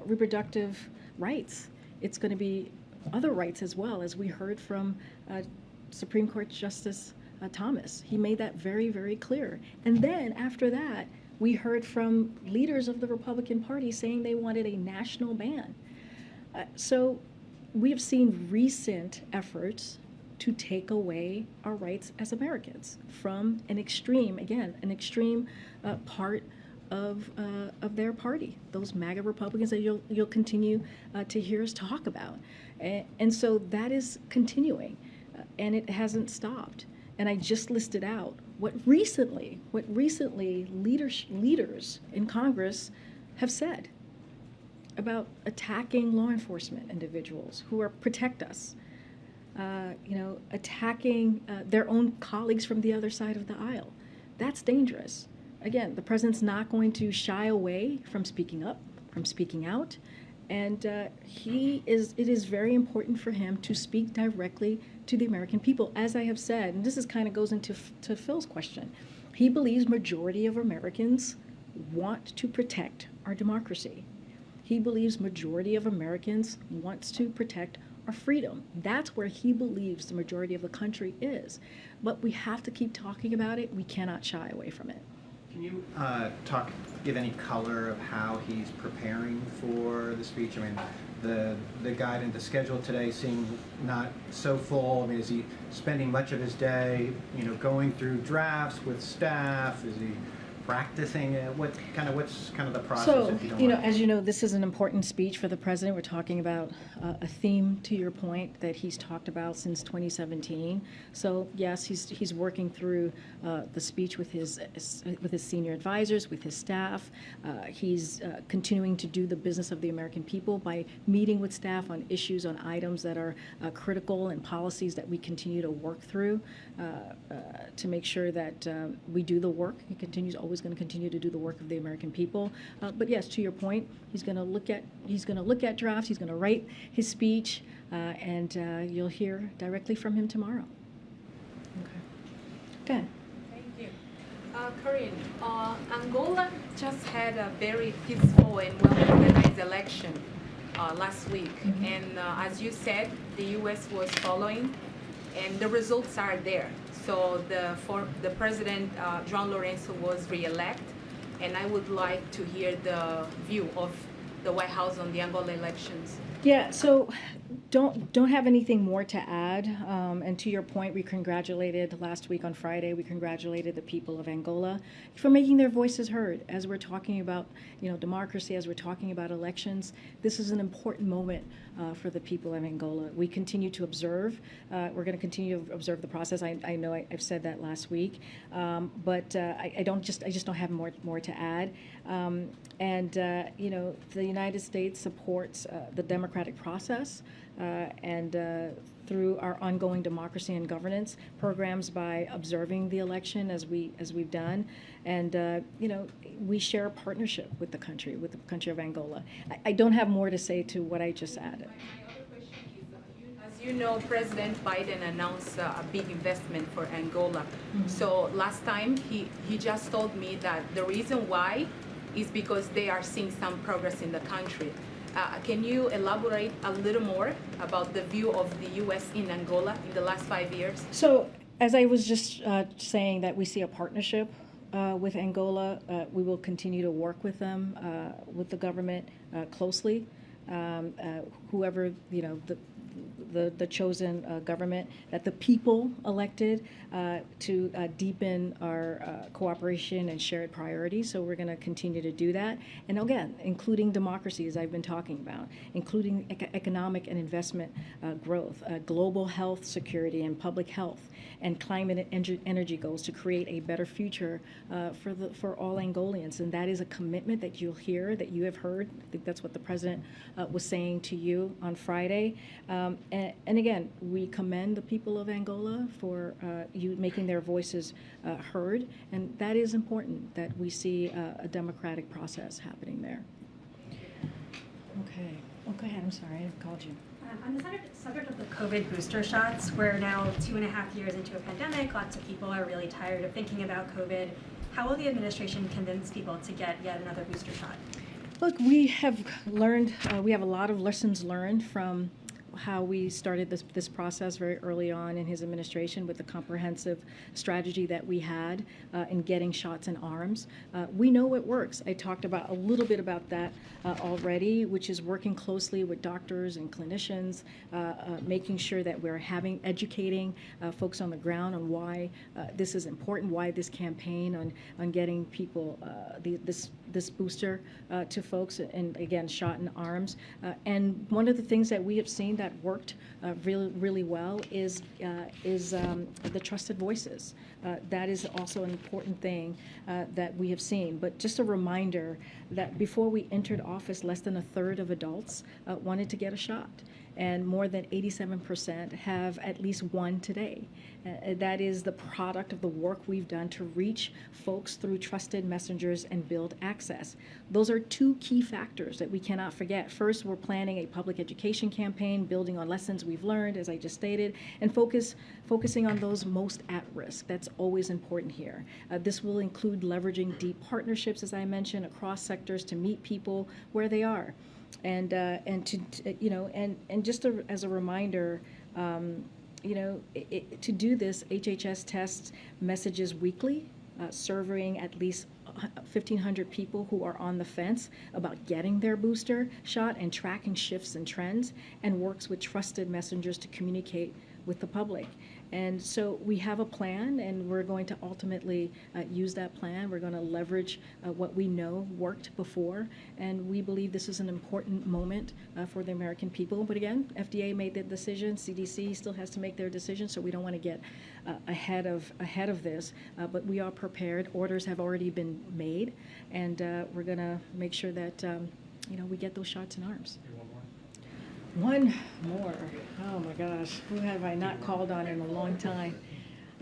reproductive rights. It's going to be other rights as well, as we heard from Supreme Court Justice Thomas. He made that very, very clear. And then after that, we heard from leaders of the Republican Party saying they wanted a national ban. So we have seen recent efforts to take away our rights as Americans from an extreme part of their party, those MAGA Republicans that you'll continue to hear us talk about. And so that is continuing, and it hasn't stopped. And I just listed out what recently leaders in Congress have said about attacking law enforcement individuals who protect us. Attacking their own colleagues from the other side of the aisle. That's dangerous. Again, the president's not going to shy away from speaking up, from speaking out, and it is very important for him to speak directly to the American people. As I have said, and this goes into Phil's question, he believes majority of Americans want to protect our democracy. He believes majority of Americans wants to protect our freedom. That's where he believes the majority of the country is. But we have to keep talking about it. We cannot shy away from it. Can you give any color of how he's preparing for the speech? The guidance, the schedule today seemed not so full. Is he spending much of his day, going through drafts with staff? Is he practicing it? What's kind of the process? So, if you don't mind? as you know, this is an important speech for the president. We're talking about a theme, to your point, that he's talked about since 2017. So, yes, he's working through the speech with his senior advisors, with his staff. He's continuing to do the business of the American people by meeting with staff on issues, on items that are critical, and policies that we continue to work through to make sure that we do the work. He continues always always going to continue to do the work of the American people. But yes, to your point, he's going to look at drafts. He's going to write his speech, and you'll hear directly from him tomorrow. Okay. Go ahead. Thank you. Karine, Angola just had a very peaceful and well-organized election last week. Mm-hmm. And as you said, the U.S. was following, and the results are there. So the President, João Lourenço, was re-elected, and I would like to hear the view of the White House on the Angola elections. Yeah, so don't have anything more to add. And to your point, we congratulated last week on Friday. We congratulated the people of Angola for making their voices heard as we're talking about, democracy, as we're talking about elections. This is an important moment for the people of Angola. We continue to observe. We're going to continue to observe the process. I know I've said that last week, but I just don't have more to add. The United States supports the democratic process and through our ongoing democracy and governance programs by observing the election as we've done, and we share a partnership with the country of Angola. I don't have more to say to what I just added. My other question is, as you know, President Biden announced a big investment for Angola. Mm-hmm. So last time he just told me that the reason why is because they are seeing some progress in the country. Can you elaborate a little more about the view of the U.S. in Angola in the last 5 years? So, as I was just saying, that we see a partnership with Angola. We will continue to work with them, with the government closely. Whoever the chosen government that the people elected to deepen our cooperation and shared priorities. So we're going to continue to do that. And again, including democracy, as I've been talking about, including economic and investment growth, global health security and public health, and climate and energy goals to create a better future for all Angolians. And that is a commitment that you'll hear, that you have heard. I think that's what the president was saying to you on Friday. And again, we commend the people of Angola for you making their voices heard, and that is important, that we see a democratic process happening there. Okay. Oh, go ahead. I'm sorry, I called you. On the subject of the COVID booster shots, we're now 2.5 years into a pandemic. Lots of people are really tired of thinking about COVID. How will the administration convince people to get yet another booster shot? Look, we have learned, we have a lot of lessons learned from how we started this process very early on in his administration with the comprehensive strategy that we had in getting shots in arms. We know it works. I talked about a little bit about that already, which is working closely with doctors and clinicians, making sure that we're educating folks on the ground on why this is important, why this campaign on getting people this booster to folks, and again, shot in arms. And one of the things that we have seen that worked really well is the trusted voices. That is also an important thing that we have seen. But just a reminder that before we entered office, less than a third of adults wanted to get a shot, and more than 87% have at least one today. That is the product of the work we've done to reach folks through trusted messengers and build access. Those are two key factors that we cannot forget. First, we're planning a public education campaign, building on lessons we've learned, as I just stated, and focusing on those most at risk. That's always important here. This will include leveraging deep partnerships, as I mentioned, across sectors to meet people where they are. And just as a reminder, to do this, HHS tests messages weekly, surveying at least 1,500 people who are on the fence about getting their booster shot and tracking shifts and trends, and works with trusted messengers to communicate with the public. And so we have a plan, and we're going to ultimately use that plan. We're going to leverage what we know worked before, and we believe this is an important moment for the American people. But again, FDA made the decision. CDC still has to make their decision, so we don't want to get ahead of this. But we are prepared. Orders have already been made, and we're going to make sure that we get those shots in arms. One more. Oh my gosh, who have I not called on in a long time?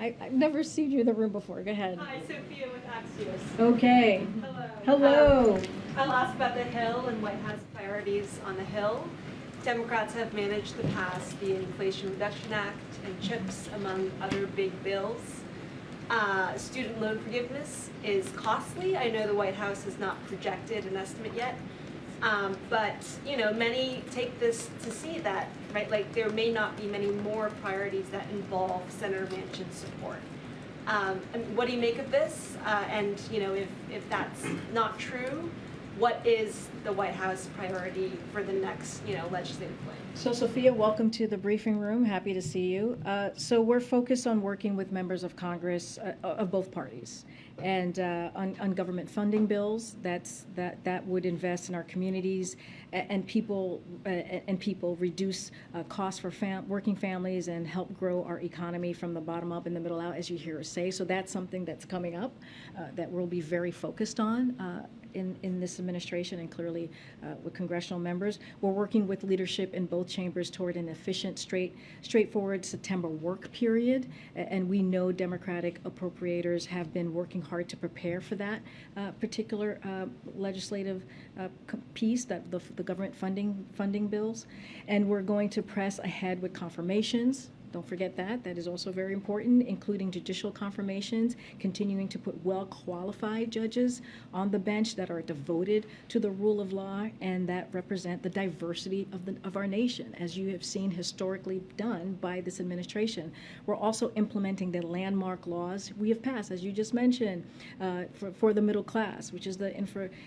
I've never seen you in the room before. Go ahead. Hi, Sophia with Axios. Okay. Hello. Hello. I'll ask about the Hill and White House priorities on the Hill. Democrats have managed to pass the Inflation Reduction Act and CHIPS, among other big bills. Student loan forgiveness is costly. I know the White House has not projected an estimate yet. But, you know, many take this to see that, right, like there may not be many more priorities that involve Senator Manchin's support. And what do you make of this? And, you know, if that's not true, what is the White House priority for the next, you know, legislative plan? So Sophia, welcome to the briefing room. Happy to see you. So we're focused on working with members of Congress of both parties, and on government funding bills that would invest in our communities and people reduce costs for working families and help grow our economy from the bottom up and the middle out, as you hear us say. So that's something that's coming up that we'll be very focused on. In this administration, and clearly with congressional members. We're working with leadership in both chambers toward an efficient, straightforward September work period, and we know Democratic appropriators have been working hard to prepare for that particular legislative piece, that the government funding bills, and we're going to press ahead with confirmations. Don't forget that. That is also very important, including judicial confirmations, continuing to put well-qualified judges on the bench that are devoted to the rule of law and that represent the diversity of our nation, as you have seen historically done by this administration. We're also implementing the landmark laws we have passed, as you just mentioned, for the middle class, which is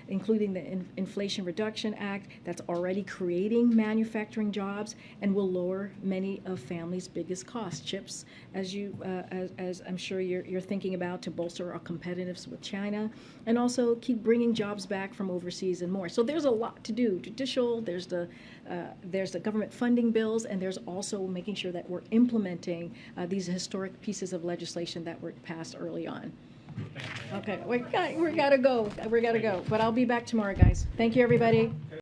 including the Inflation Reduction Act that's already creating manufacturing jobs and will lower many of families' biggest costs. CHIPS, as I'm sure you're thinking about, to bolster our competitiveness with China, and also keep bringing jobs back from overseas and more. So there's a lot to do. Judicial, there's the government funding bills, and there's also making sure that we're implementing these historic pieces of legislation that were passed early on. Okay, we gotta go. But I'll be back tomorrow, guys. Thank you, everybody.